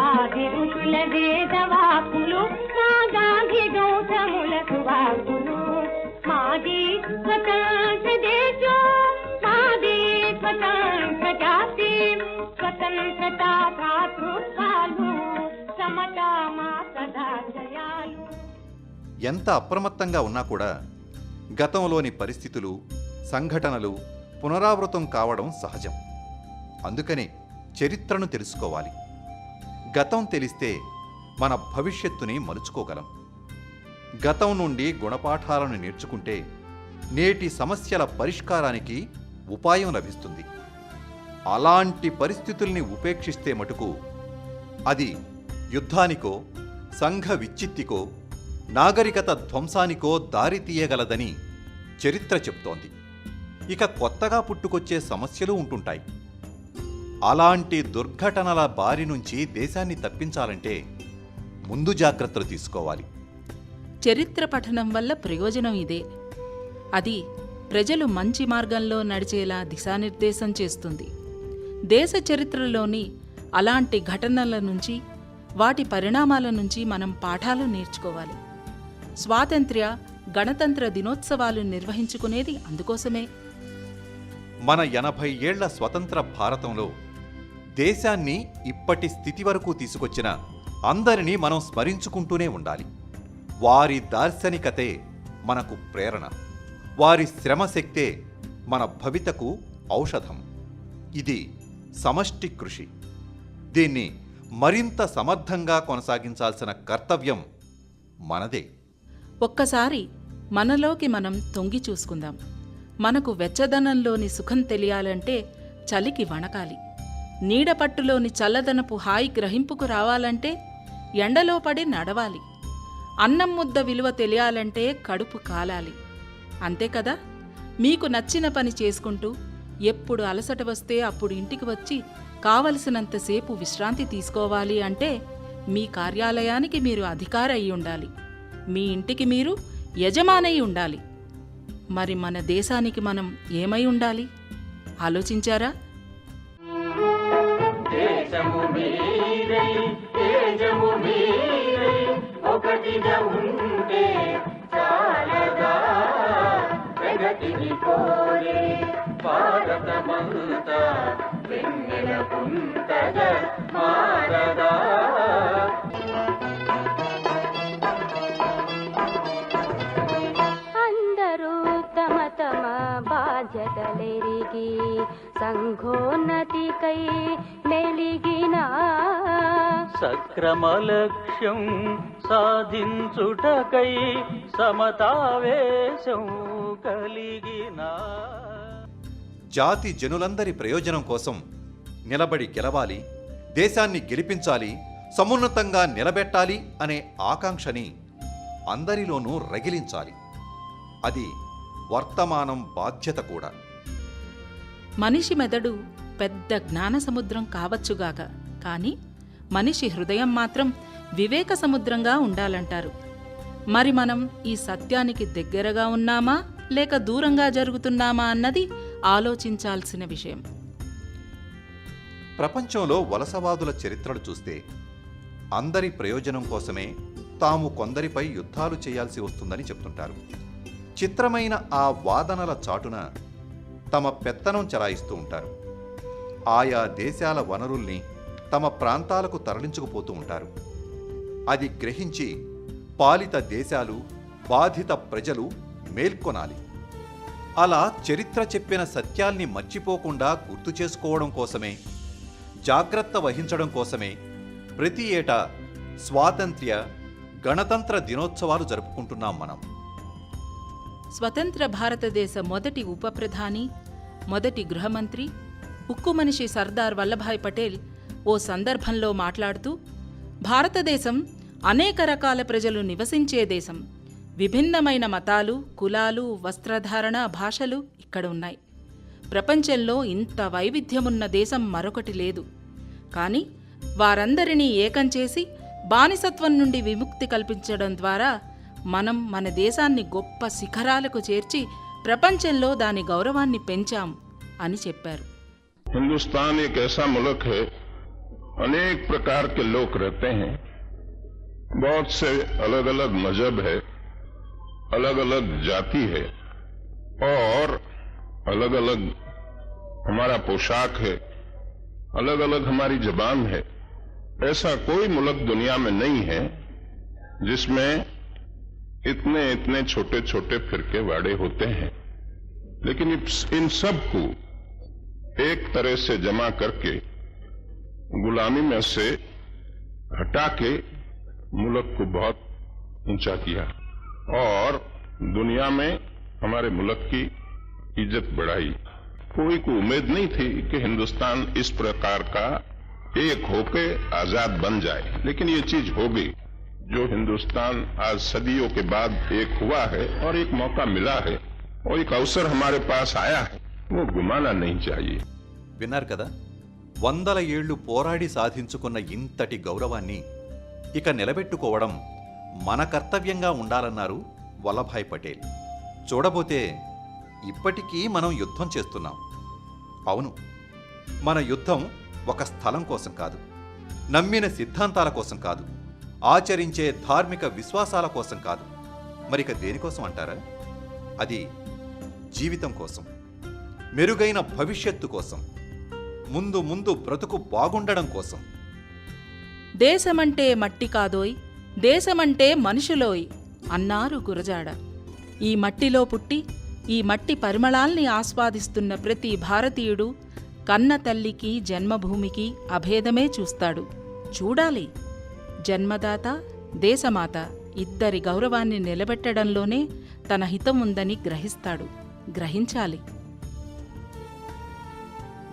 ఆది ఋషుల వేదవాక్కులు, మా గాంధీ గౌతముల సువాక్కులు. మాది స్వతంత్ర దేశం, మాది స్వతంత్ర జాతి. స్వతంత్రతా భ్రాతృత్వాలు, సమతా మా సదా జయాలు. ఎంత అప్రమత్తంగా ఉన్నా కూడా గతంలోని పరిస్థితులు, సంఘటనలు పునరావృతం కావడం సహజం. అందుకనే చరిత్రను తెలుసుకోవాలి. గతం తెలిస్తే మన భవిష్యత్తుని మలుచుకోగలం. గతం నుండి గుణపాఠాలను నేర్చుకుంటే నేటి సమస్యల పరిష్కారానికి ఉపాయం లభిస్తుంది. అలాంటి పరిస్థితుల్ని ఉపేక్షిస్తే మటుకు అది యుద్ధానికో, సంఘ విచ్చిత్తికో, నాగరికత ధ్వంసానికో దారి తీయగలదని చరిత్ర చెప్తోంది. ఇక కొత్తగా పుట్టుకొచ్చే సమస్యలు ఉంటుంటాయి. అలాంటి దుర్ఘటనల బారి నుంచి దేశాన్ని తప్పించాలంటే ముందు జాగ్రత్తలు తీసుకోవాలి. చరిత్ర పఠనం వల్ల ప్రయోజనం ఇదే. అది ప్రజలు మంచి మార్గంలో నడిచేలా దిశానిర్దేశం చేస్తుంది. దేశ చరిత్రలోని అలాంటి ఘటనల నుంచి, వాటి పరిణామాల నుంచి మనం పాఠాలు నేర్చుకోవాలి. స్వాతంత్ర్య, గణతంత్ర దినోత్సవాలు నిర్వహించుకునేది అందుకోసమే. మన 80 ఏళ్ల స్వతంత్ర భారతంలో దేశాన్ని ఇప్పటి స్థితి వరకు తీసుకొచ్చిన అందరినీ మనం స్మరించుకుంటూనే ఉండాలి. వారి దార్శనికతే మనకు ప్రేరణ, వారి శ్రమశక్తే మన భవితకు ఔషధం. ఇది సమష్టి కృషి. దీన్ని మరింత సమర్థంగా కొనసాగించాల్సిన కర్తవ్యం మనదే. ఒక్కసారి మనలోకి మనం తొంగి చూసుకుందాం. మనకు వెచ్చదనంలోని సుఖం తెలియాలంటే చలికి వణకాలి. నీడపట్టులోని చల్లదనపు హాయి గ్రహింపుకు రావాలంటే ఎండలో పడి నడవాలి. అన్నం ముద్ద విలువ తెలియాలంటే కడుపు కాలాలి. అంతే కదా? మీకు నచ్చిన పని చేసుకుంటూ ఎప్పుడు అలసట వస్తే అప్పుడు ఇంటికి వచ్చి కావలసినంతసేపు విశ్రాంతి తీసుకోవాలి అంటే మీ కార్యాలయానికి మీరు అధికారి అయి ఉండాలి. మీ ఇంటికి మీరు యజమానై ఉండాలి. మరి మన దేశానికి మనం ఏమై ఉండాలి? ఆలోచించారా? దేశము మీరై తేజము మీరై ఒకటిగా ఉంటే చాలదా, ప్రగతిని కోరే భారతమంతా వెన్నెల పుంతగా మారదా. అందరూ తమ తమ బాధ్యతలెరిగి సంఘోన్నతికై మెలిగిన సక్రమ లక్ష్యం సాధించుటకై సమతావేశం కలిగిన జాతి జనులందరి ప్రయోజనం కోసం నిలబడి గెలవాలి, దేశాన్ని గెలిపించాలి, సమున్నతంగా నిలబెట్టాలి అనే ఆకాంక్షని అందరిలోనూ రగిలించాలి. అది వర్తమానం బాధ్యత కూడా. మనిషి మెదడు పెద్ద జ్ఞాన సముద్రం కావచ్చుగాక, కానీ మనిషి హృదయం మాత్రం వివేక సముద్రంగా ఉండాలంటారు. మరి మనం ఈ సత్యానికి దగ్గరగా ఉన్నామా లేక దూరంగా జరుగుతున్నామా అన్నది ఆలోచించాల్సిన విషయం. ప్రపంచంలో వలసవాదుల చరిత్రలు చూస్తే అందరి ప్రయోజనం కోసమే తాము కొందరిపై యుద్ధాలు చేయాల్సి వస్తుందని చెప్తుంటారు. చిత్రమైన ఆ వాదనల చాటున తమ పెత్తనం చెలాయిస్తూ ఉంటారు. ఆయా దేశాల వనరుల్ని తమ ప్రాంతాలకు తరలించుకుపోతూ ఉంటారు. అది గ్రహించి పాలిత దేశాలు, బాధిత ప్రజలు మేల్కొనాలి. అలా చరిత్ర చెప్పిన సత్యాల్ని మర్చిపోకుండా గుర్తు చేసుకోవడం కోసమే, జాగ్రత్త వహించడం కోసమే ప్రతి ఏటా స్వాతంత్ర్య, గణతంత్ర దినోత్సవాలు జరుపుకుంటున్నాం మనం. స్వతంత్ర భారతదేశ మొదటి ఉప ప్రధాని, మొదటి గృహమంత్రి, ఉక్కు మనిషి సర్దార్ వల్లభాయ్ పటేల్ ఓ సందర్భంలో మాట్లాడుతూ, భారతదేశం అనేక రకాల ప్రజలు నివసించే దేశం. విభిన్నమైన మతాలు, కులాలు, వస్త్రధారణ, భాషలు ఇక్కడ ఉన్నాయి. ప్రపంచంలో ఇంత వైవిధ్యమున్న దేశం మరొకటి లేదు. కానీ వారందరినీ ఏకం చేసి బానిసత్వం నుండి విముక్తి కల్పించడం ద్వారా మనం మన దేశాన్ని గొప్ప శిఖరాలకు చేర్చి ప్రపంచంలో దాని గౌరవాన్ని పెంచాం అని చెప్పారు. हिंदुस्तान एक ऐसा मुल्क है, अनेक प्रकार के लोग रहते हैं, बहुत से अलग अलग मजहब है, अलग अलग जाति है और अलग अलग हमारा पोशाक है, अलग अलग हमारी जबान है. ऐसा कोई मुल्क दुनिया में नहीं है जिसमें इतने इतने छोटे छोटे फिरके वाड़े होते हैं. लेकिन इन सब को एक तरह से जमा करके गुलामी में से हटा के मुल्क को बहुत ऊंचा किया और दुनिया में हमारे मुल्क की इज्जत बढ़ाई. कोई को उम्मीद नहीं थी कि हिंदुस्तान इस प्रकार का एक होके आजाद बन जाए, लेकिन ये चीज हो गई. जो हिंदुस्तान आज सदियों के बाद एक हुआ है और एक मौका मिला है और एक अवसर हमारे पास आया है, वो गुमाना नहीं चाहिए। విన్నారు కదా, 100 ఏళ్లు పోరాడి సాధించుకున్న ఇంతటి గౌరవాన్ని ఇక నిలబెట్టుకోవడం మన కర్తవ్యంగా ఉండాలన్నారు వల్లభాయ్ పటేల్. చూడబోతే ఇప్పటికీ మనం యుద్ధం చేస్తున్నాం. అవును, మన యుద్ధం ఒక స్థలం కోసం కాదు, నమ్మిన సిద్ధాంతాల కోసం కాదు, ఆచరించే ధార్మిక విశ్వాసాల కోసం కాదు. మరిక దేనికోసం అంటారా? అది జీవితం కోసం, మెరుగైన భవిష్యత్తు కోసం, ముందు ముందు బ్రతుకు బాగుండడం కోసం. దేశమంటే మట్టి కాదోయ్, దేశమంటే మనుషులోయ్ అన్నారు గురజాడ. ఈ మట్టిలో పుట్టి ఈ మట్టి పరిమళాల్ని ఆస్వాదిస్తున్న ప్రతి భారతీయుడు కన్న తల్లికి జన్మభూమికి అభేదమే చూస్తాడు. చూడాలి. జన్మదాత దేశమాత ఇద్దరి గౌరవాన్ని నిలబెట్టడంలోనే తన హితం ఉందని గ్రహిస్తాడు. గ్రహించాలి.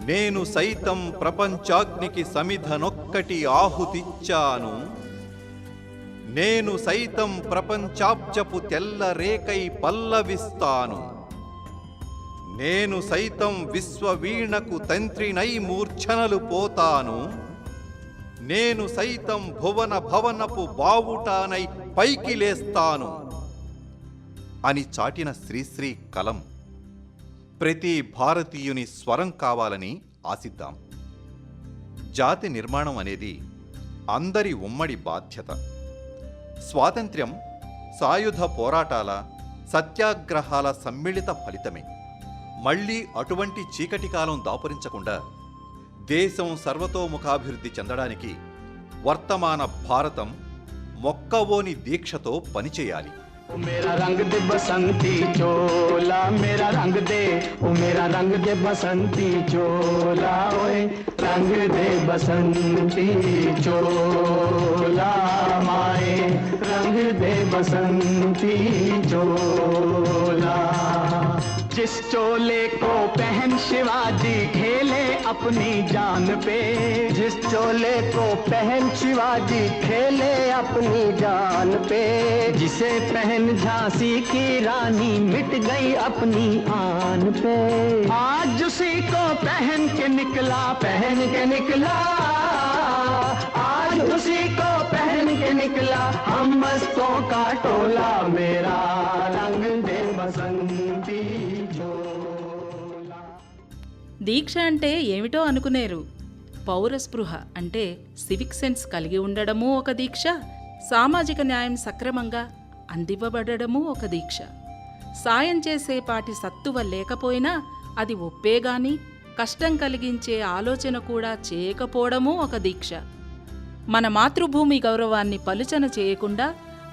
నేను సైతం ప్రపంచాగ్నికి సమిధనొక్కటి ఆహుతిచ్చాను, నేను సైతం ప్రపంచాబ్జపు తెల్ల రేకై పల్లవిస్తాను, నేను సైతం విశ్వవీణకు తంత్రినై మూర్ఛనలు పోతాను, నేను సైతం భువన భవనపు బావుటానై పైకి లేస్తాను అని చాటిన శ్రీశ్రీ కలం ప్రతి భారతీయుని స్వరం కావాలని ఆశిద్దాం. జాతి నిర్మాణం అనేది అందరి ఉమ్మడి బాధ్యత. స్వాతంత్ర్యం సాయుధ పోరాటాల, సత్యాగ్రహాల సమ్మిళిత ఫలితమే. మళ్లీ అటువంటి చీకటి కాలం దాపురించకుండా దేశం సర్వతోముఖాభివృద్ధి చెందడానికి వర్తమాన భారతం మొక్కవోని దీక్షతో పనిచేయాలి. मेरा रंग दे बसंती चोला, मेरा रंग दे, ओ मेरा रंग दे बसंती चोला, ओए रंग दे बसंती चोला, माए रंग दे बसंती चोला। जिस चोले को पहन शिवाजी खेले अपनी जान पे, जिस चोले को पहन शिवाजी खेले अपनी जान पे, जिसे पहन झांसी की रानी मिट गई अपनी आन पे, आज उसी को पहन के निकला, पहन के निकला, आज उसी को पहन के निकला हम मस्तों का टोला, मेरा रंग दे बसंती चोला। దీక్ష అంటే ఏమిటో అనుకునేరు. పౌరస్పృహ అంటే సివిక్ సెన్స్ కలిగి ఉండడమూ ఒక దీక్ష, సామాజిక న్యాయం సక్రమంగా అందివ్వబడడమూ ఒక దీక్ష. సాయం చేసేపాటి సత్తువ లేకపోయినా అది ఒప్పేగాని కష్టం కలిగించే ఆలోచన కూడా చేయకపోవడమూ ఒక దీక్ష. మన మాతృభూమి గౌరవాన్ని పలుచన చేయకుండా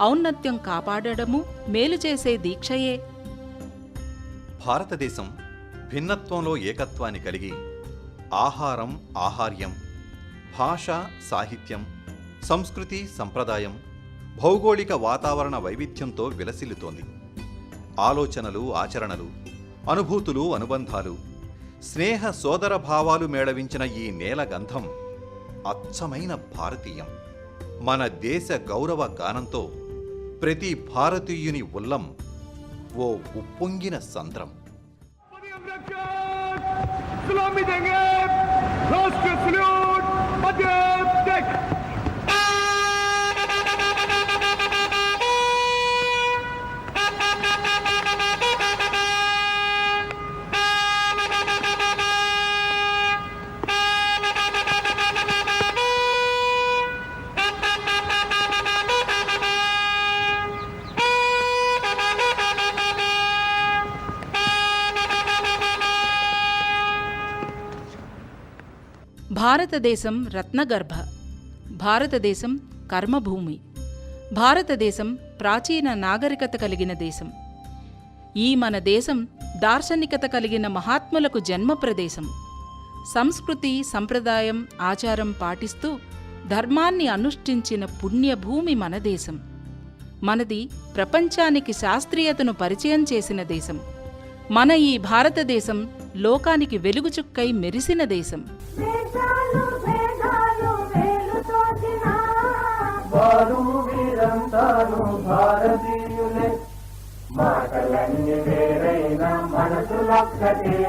ఔన్నత్యం కాపాడడము మేలు చేసే దీక్షయే. భారతదేశం భిన్నత్వంలో ఏకత్వాన్ని కలిగి ఆహారం, ఆహార్యం, భాష, సాహిత్యం, సంస్కృతి, సంప్రదాయం, భౌగోళిక వాతావరణ వైవిధ్యంతో విలసిల్లుతోంది. ఆలోచనలు, ఆచరణలు, అనుభూతులు, అనుబంధాలు, స్నేహ సోదర భావాలు మేళవించిన ఈ నేల గంధం అచ్చమైన భారతీయం. మన దేశ గౌరవ గానంతో ప్రతి భారతీయుని ఉల్లం ఓ ఉప్పొంగిన సంద్రం. सलामी देंगे, राष्ट्रीय सल्यूट, मध्यम टेक। భారతదేశం రత్నగర్భ, భారతదేశం కర్మభూమి, భారతదేశం ప్రాచీన నాగరికత కలిగిన దేశం. ఈ మన దేశం దార్శనికత కలిగిన మహాత్ములకు జన్మ ప్రదేశం. సంస్కృతి, సంప్రదాయం, ఆచారం పాటిస్తూ ధర్మాన్ని అనుష్ఠించిన పుణ్యభూమి మన దేశం. మనది ప్రపంచానికి శాస్త్రీయతను పరిచయం చేసిన దేశం. మన ఈ భారతదేశం లోకానికి వెలుగుచుక్కై మెరిసిన దేశం. వారు వీరం మనమందరము భారతీయులే మాటలన్నీ వేరైనా మనసులొక్కటే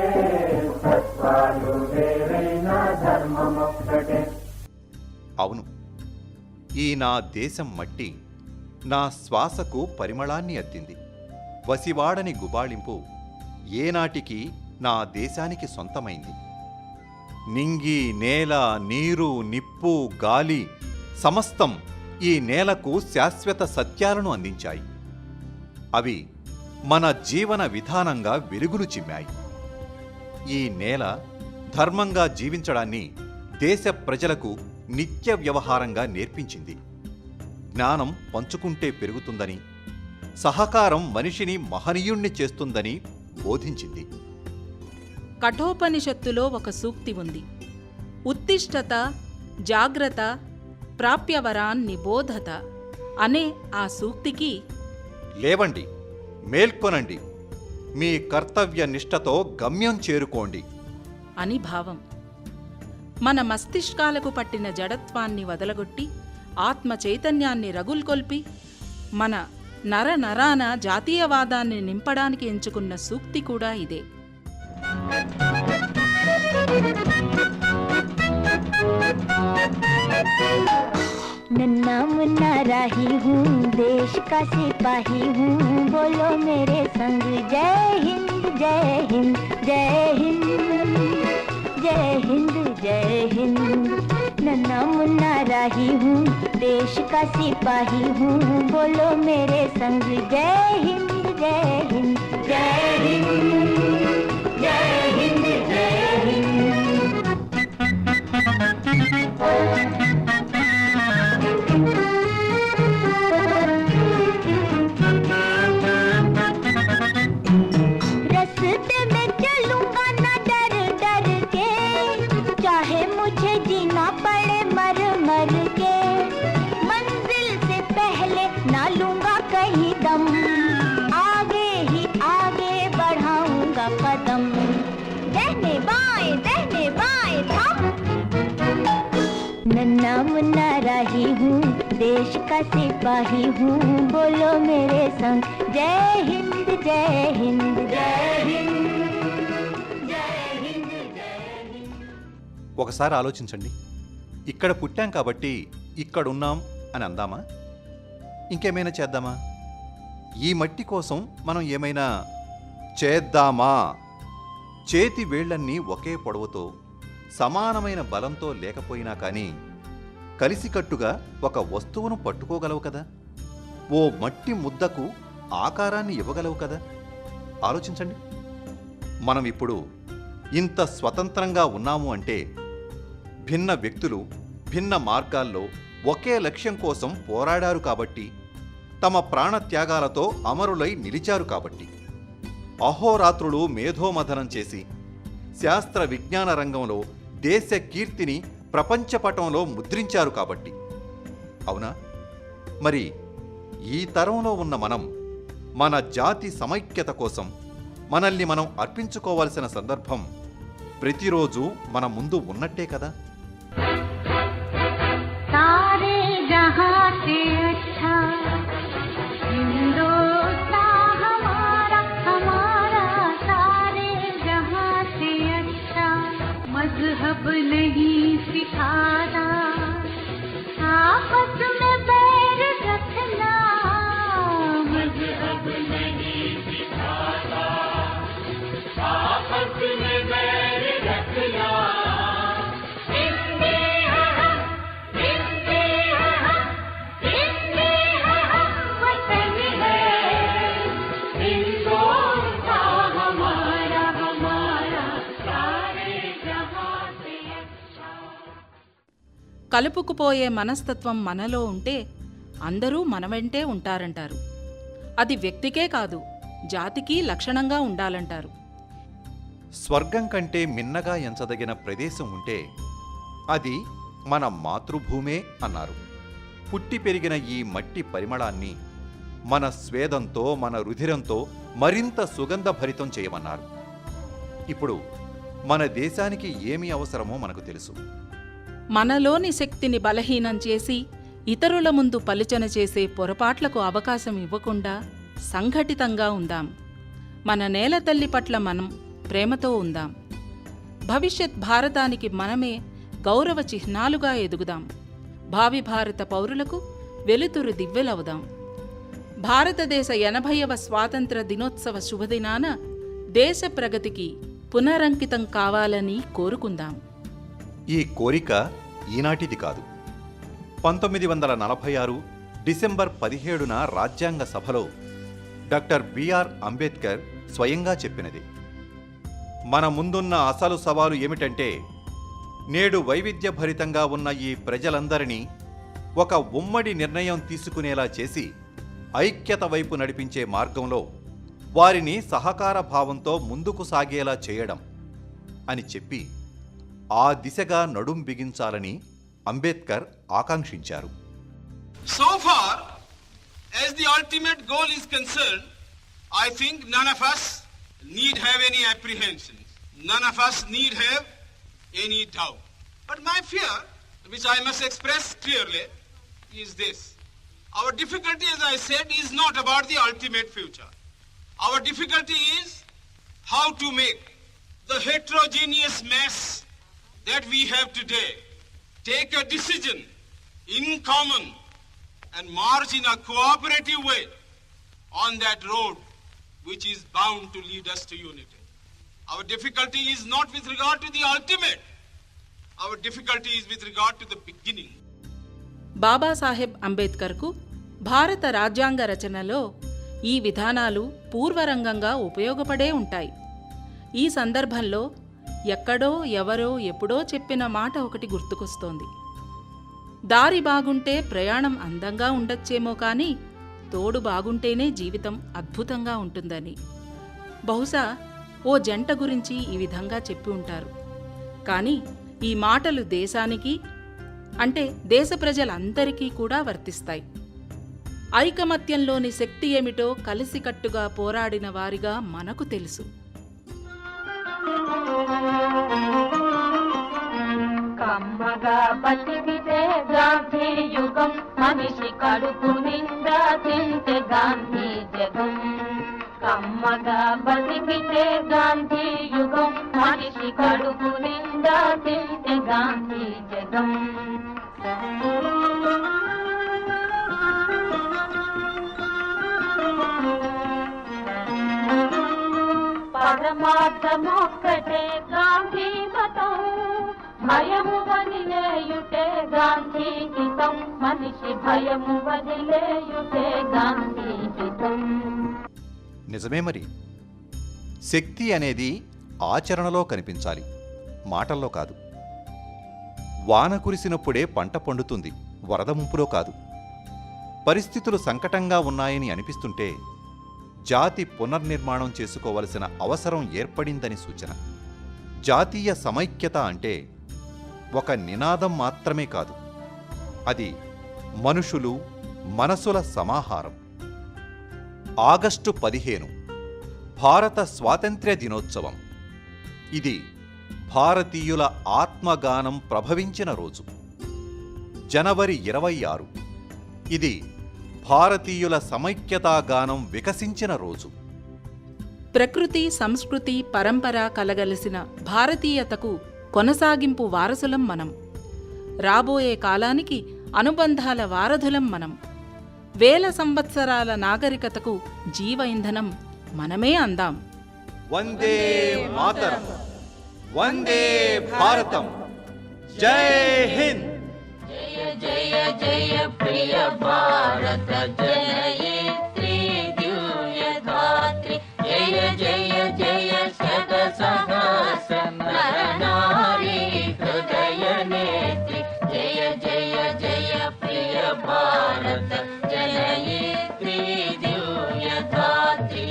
తత్వాలు వేరైనా ధర్మమొక్కటే. అవును, ఈ నా దేశం మట్టి నా శ్వాసకు పరిమళాన్ని అద్దింది. వసివాడని గుబాళింపు ఏనాటికి నా దేశానికి సొంతమైంది. నింగి, నేల, నీరు, నిప్పు, గాలి సమస్తం ఈ నేలకు శాశ్వత సత్యాలను అందించాయి. అవి మన జీవన విధానంగా వెలుగులు చిమ్మాయి. ఈ నేల ధర్మంగా జీవించడాన్ని దేశ ప్రజలకు నిత్య వ్యవహారంగా నేర్పించింది. జ్ఞానం పంచుకుంటే పెరుగుతుందని, సహకారం మనిషిని మహనీయుణ్ణి చేస్తుందని బోధించింది. కఠోపనిషత్తులో ఒక సూక్తి ఉంది. ఉత్తిష్టత జాగ్రత్త ప్రాప్యవరాన్ నిబోధత అనే ఆ సూక్తికి లేవండి, మేల్కొనండి, మీ కర్తవ్య నిష్ఠతో గమ్యం చేరుకోండి అని భావం. మన మస్తిష్కాలకు పట్టిన జడత్వాన్ని వదలగొట్టి ఆత్మ చైతన్యాన్ని రగుల్కొల్పి మన నరనరాన జాతీయవాదాన్ని నింపడానికి ఎంచుకున్న సూక్తి కూడా ఇదే. नन्ना मुन्ना राही हूँ, देश का सिपाही हूँ, बोलो मेरे संग जय हिंद जय हिंद जय हिंद जय हिंद जय हिंद. नन्ना मुन्ना राही हूँ, देश का सिपाही हूँ, बोलो मेरे संग जय हिंद जय हिंद जय हिंद जय हिंद जय हिंद. रस्ते में चलूंगा ना डर डर के, चाहे मुझे जीना पड़े मर मर के, मंजिल से पहले ना लूंगा कहीं दम, आगे ही आगे बढ़ाऊंगा कदम, दहने बाएं थम. नन्ना मुन्ना राही हूँ, देश का सिपाही हूँ, बोलो मेरे संग जय हिंद जय हिंद जय हिंद जय हिंद जय हिंद. ఒకసారి ఆలోచించండి. ఇక్కడ పుట్టాం కాబట్టి ఇక్కడున్నాం అని అందామా? ఇంకేమైనా చేద్దామా? ఈ మట్టి కోసం మనం ఏమైనా చేద్దామా? చేతి వేళ్లన్నీ ఒకే పొడవుతో సమానమైన బలంతో లేకపోయినా కానీ కలిసికట్టుగా ఒక వస్తువును పట్టుకోగలవు కదా. ఓ మట్టి ముద్దకు ఆకారాన్ని ఇవ్వగలవు కదా. ఆలోచించండి. మనం ఇప్పుడు ఇంత స్వతంత్రంగా ఉన్నాము అంటే భిన్న వ్యక్తులు భిన్న మార్గాల్లో ఒకే లక్ష్యం కోసం పోరాడారు కాబట్టి, తమ ప్రాణత్యాగాలతో అమరులై నిలిచారు కాబట్టి, అహోరాత్రులు మేధోమథనం చేసి శాస్త్ర విజ్ఞాన రంగంలో దేశ కీర్తిని ప్రపంచపటంలో ముద్రించారు కాబట్టి. అవునా? మరి ఈ తరంలో ఉన్న మనం మన జాతి సమైక్యత కోసం మనల్ని మనం అర్పించుకోవాల్సిన సందర్భం ప్రతిరోజు మన ముందు ఉన్నట్టే కదా. सारे जहां से अच्छा हिंदुस्तान हमारा हमारा, सारे जहां से अच्छा मजहब नहीं सिखाना, आपस में बैर रखना, मजहब नहीं सिखाना, आपस में बैर रखना. కలుపుకుపోయే మనస్తత్వం మనలో ఉంటే అందరూ మన వెంటే ఉంటారంటారు. అది వ్యక్తికే కాదు, జాతికి లక్షణంగా ఉండాలంటారు. స్వర్గం కంటే మిన్నగా ఎంచదగిన ప్రదేశం ఉంటే అది మన మాతృభూమే అన్నారు. పుట్టి పెరిగిన ఈ మట్టి పరిమళాన్ని మన స్వేదంతో మన రుధిరంతో మరింత సుగంధభరితం చేయమన్నారు. ఇప్పుడు మన దేశానికి ఏమి అవసరమో మనకు తెలుసు. మనలోని శక్తిని బలహీనం చేసి ఇతరుల ముందు పలుచన చేసే పొరపాట్లకు అవకాశం ఇవ్వకుండా సంఘటితంగా ఉందాం. మన నేల తల్లి పట్ల మనం ప్రేమతో ఉందాం. భవిష్యత్ భారతానికి మనమే గౌరవ చిహ్నాలుగా ఎదుగుదాం. భావి భారత పౌరులకు వెలుతురు దివ్వెలవుదాం. భారతదేశ 80వ స్వాతంత్ర దినోత్సవ శుభదినాన దేశ ప్రగతికి పునరంకితం కావాలని కోరుకుందాం. ఈ కోరిక ఈనాటిది కాదు. 1946 డిసెంబర్ 17న రాజ్యాంగ సభలో డాక్టర్ బిఆర్ అంబేద్కర్ స్వయంగా చెప్పినది. మన ముందున్న అసలు సవాలు ఏమిటంటే, నేడు వైవిధ్యభరితంగా ఉన్న ఈ ప్రజలందరినీ ఒక ఉమ్మడి నిర్ణయం తీసుకునేలా చేసి ఐక్యత వైపు నడిపించే మార్గంలో వారిని సహకార భావంతో ముందుకు సాగేలా చేయడం అని చెప్పి ఆ దిశగా నడుం బిగించాలని అంబేద్కర్ ఆకాంక్షించారు. So far as the ultimate goal is concerned, I think none of us need have any apprehensions. None of us need have any doubt. But my fear, which I must express clearly, is this. Our difficulty, as I said, is not about the ultimate future. Our difficulty is how to make the heterogeneous mass that we have today take a decision in common and march in a cooperative way on that road which is bound to lead us to unity. Our difficulty is not with regard to the ultimate. Our difficulty is with regard to the beginning. Babasaheb అంబేద్కర్కు భారత రాజ్యాంగ రచనలో ఈ విధానాలు పూర్వరంగంగా ఉపయోగపడే ఉంటాయి. ఈ సందర్భంలో ఎక్కడో ఎవరో ఎప్పుడో చెప్పిన మాట ఒకటి గుర్తుకొస్తోంది. దారి బాగుంటే ప్రయాణం అందంగా ఉండొచ్చేమో కానీ తోడు బాగుంటేనే జీవితం అద్భుతంగా ఉంటుందని. బహుశా ఓ జంట గురించి ఈ విధంగా చెప్పి ఉంటారు. కానీ ఈ మాటలు దేశానికి, అంటే దేశ ప్రజలందరికీ కూడా వర్తిస్తాయి. ఐకమత్యంలోని శక్తి ఏమిటో కలిసికట్టుగా పోరాడిన వారిగా మనకు తెలుసు. కమ్మగా బతికితే గాంధీ యుగం, మనిషి కడుపు నిండా తింటే గాంధీ జగం. కమ్మగా బతికితే గాంధీ యుగం, మనిషి కడుపు నిండా తింటే గాంధీ జగం. పరమార్థమొక్కటే గాంధీ మతం, భయము వదిలేయుటే గాంధీ హితం. మనిషి భయము వదిలేయుటే గాంధీ హితం. నిజమే మరి. శక్తి అనేది ఆచరణలో కనిపించాలి, మాటల్లో కాదు. వాన కురిసినప్పుడే పంట పండుతుంది, వరద ముంపులో కాదు. పరిస్థితులు సంకటంగా ఉన్నాయని అనిపిస్తుంటే జాతి పునర్నిర్మాణం చేసుకోవలసిన అవసరం ఏర్పడిందని సూచన. జాతీయ సమైక్యత అంటే ఒక నినాదం మాత్రమే కాదు, అది మనుషులు, మనసుల సమాహారం. ఆగస్టు 15 భారత స్వాతంత్ర్య దినోత్సవం. ఇది భారతీయుల ఆత్మగానం ప్రభవించిన రోజు. జనవరి 26 ఇది భారతీయుల సమైక్యతాగానం వికసించిన రోజు. ప్రకృతి, సంస్కృతి, పరంపర కలగలిసిన భారతీయతకు కొనసాగింపు వారసులం మనం. రాబోయే కాలానికి అనుబంధాల వారధులం మనం. వేల సంవత్సరాల నాగరికతకు జీవ ఇంధనం మనమే అందాం. వందే మాతరం, వందే భారతం, జై హింద్. జయ జయ జయ ప్రియ భారత జనయిత్రి దివ్య ధాత్రి. జయ జయ జయ శత సహస్ర నర నారీ హృదయ నేత్రి. జయ జయ జయ ప్రియ భారత జనయిత్రి దివ్య ధాత్రి.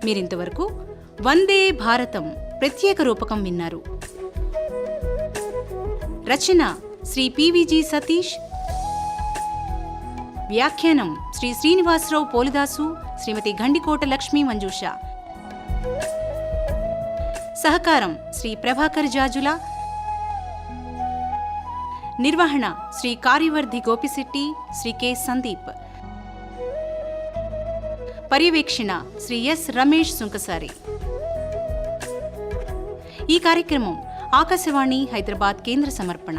మీరింతవరకు వందే భారతం ప్రత్యేక రూపకం విన్నారు. రచన శ్రీ పివిజి సతీష్, వ్యాఖ్యానం శ్రీ శ్రీనివాసరావు పోలిదాసు, శ్రీమతి గండికోట లక్ష్మీ మంజూష, సహకారం శ్రీ ప్రభాకర్ జాజుల, నిర్వహణ శ్రీ కార్యవర్ధి గోపిశెట్టి, శ్రీ కె సందీప్, పర్యవేక్షణ శ్రీ ఎస్ రమేష్ సుంకసారి. ఈ కార్యక్రమం ఆకాశవాణి హైదరాబాద్ కేంద్ర సమర్పణ.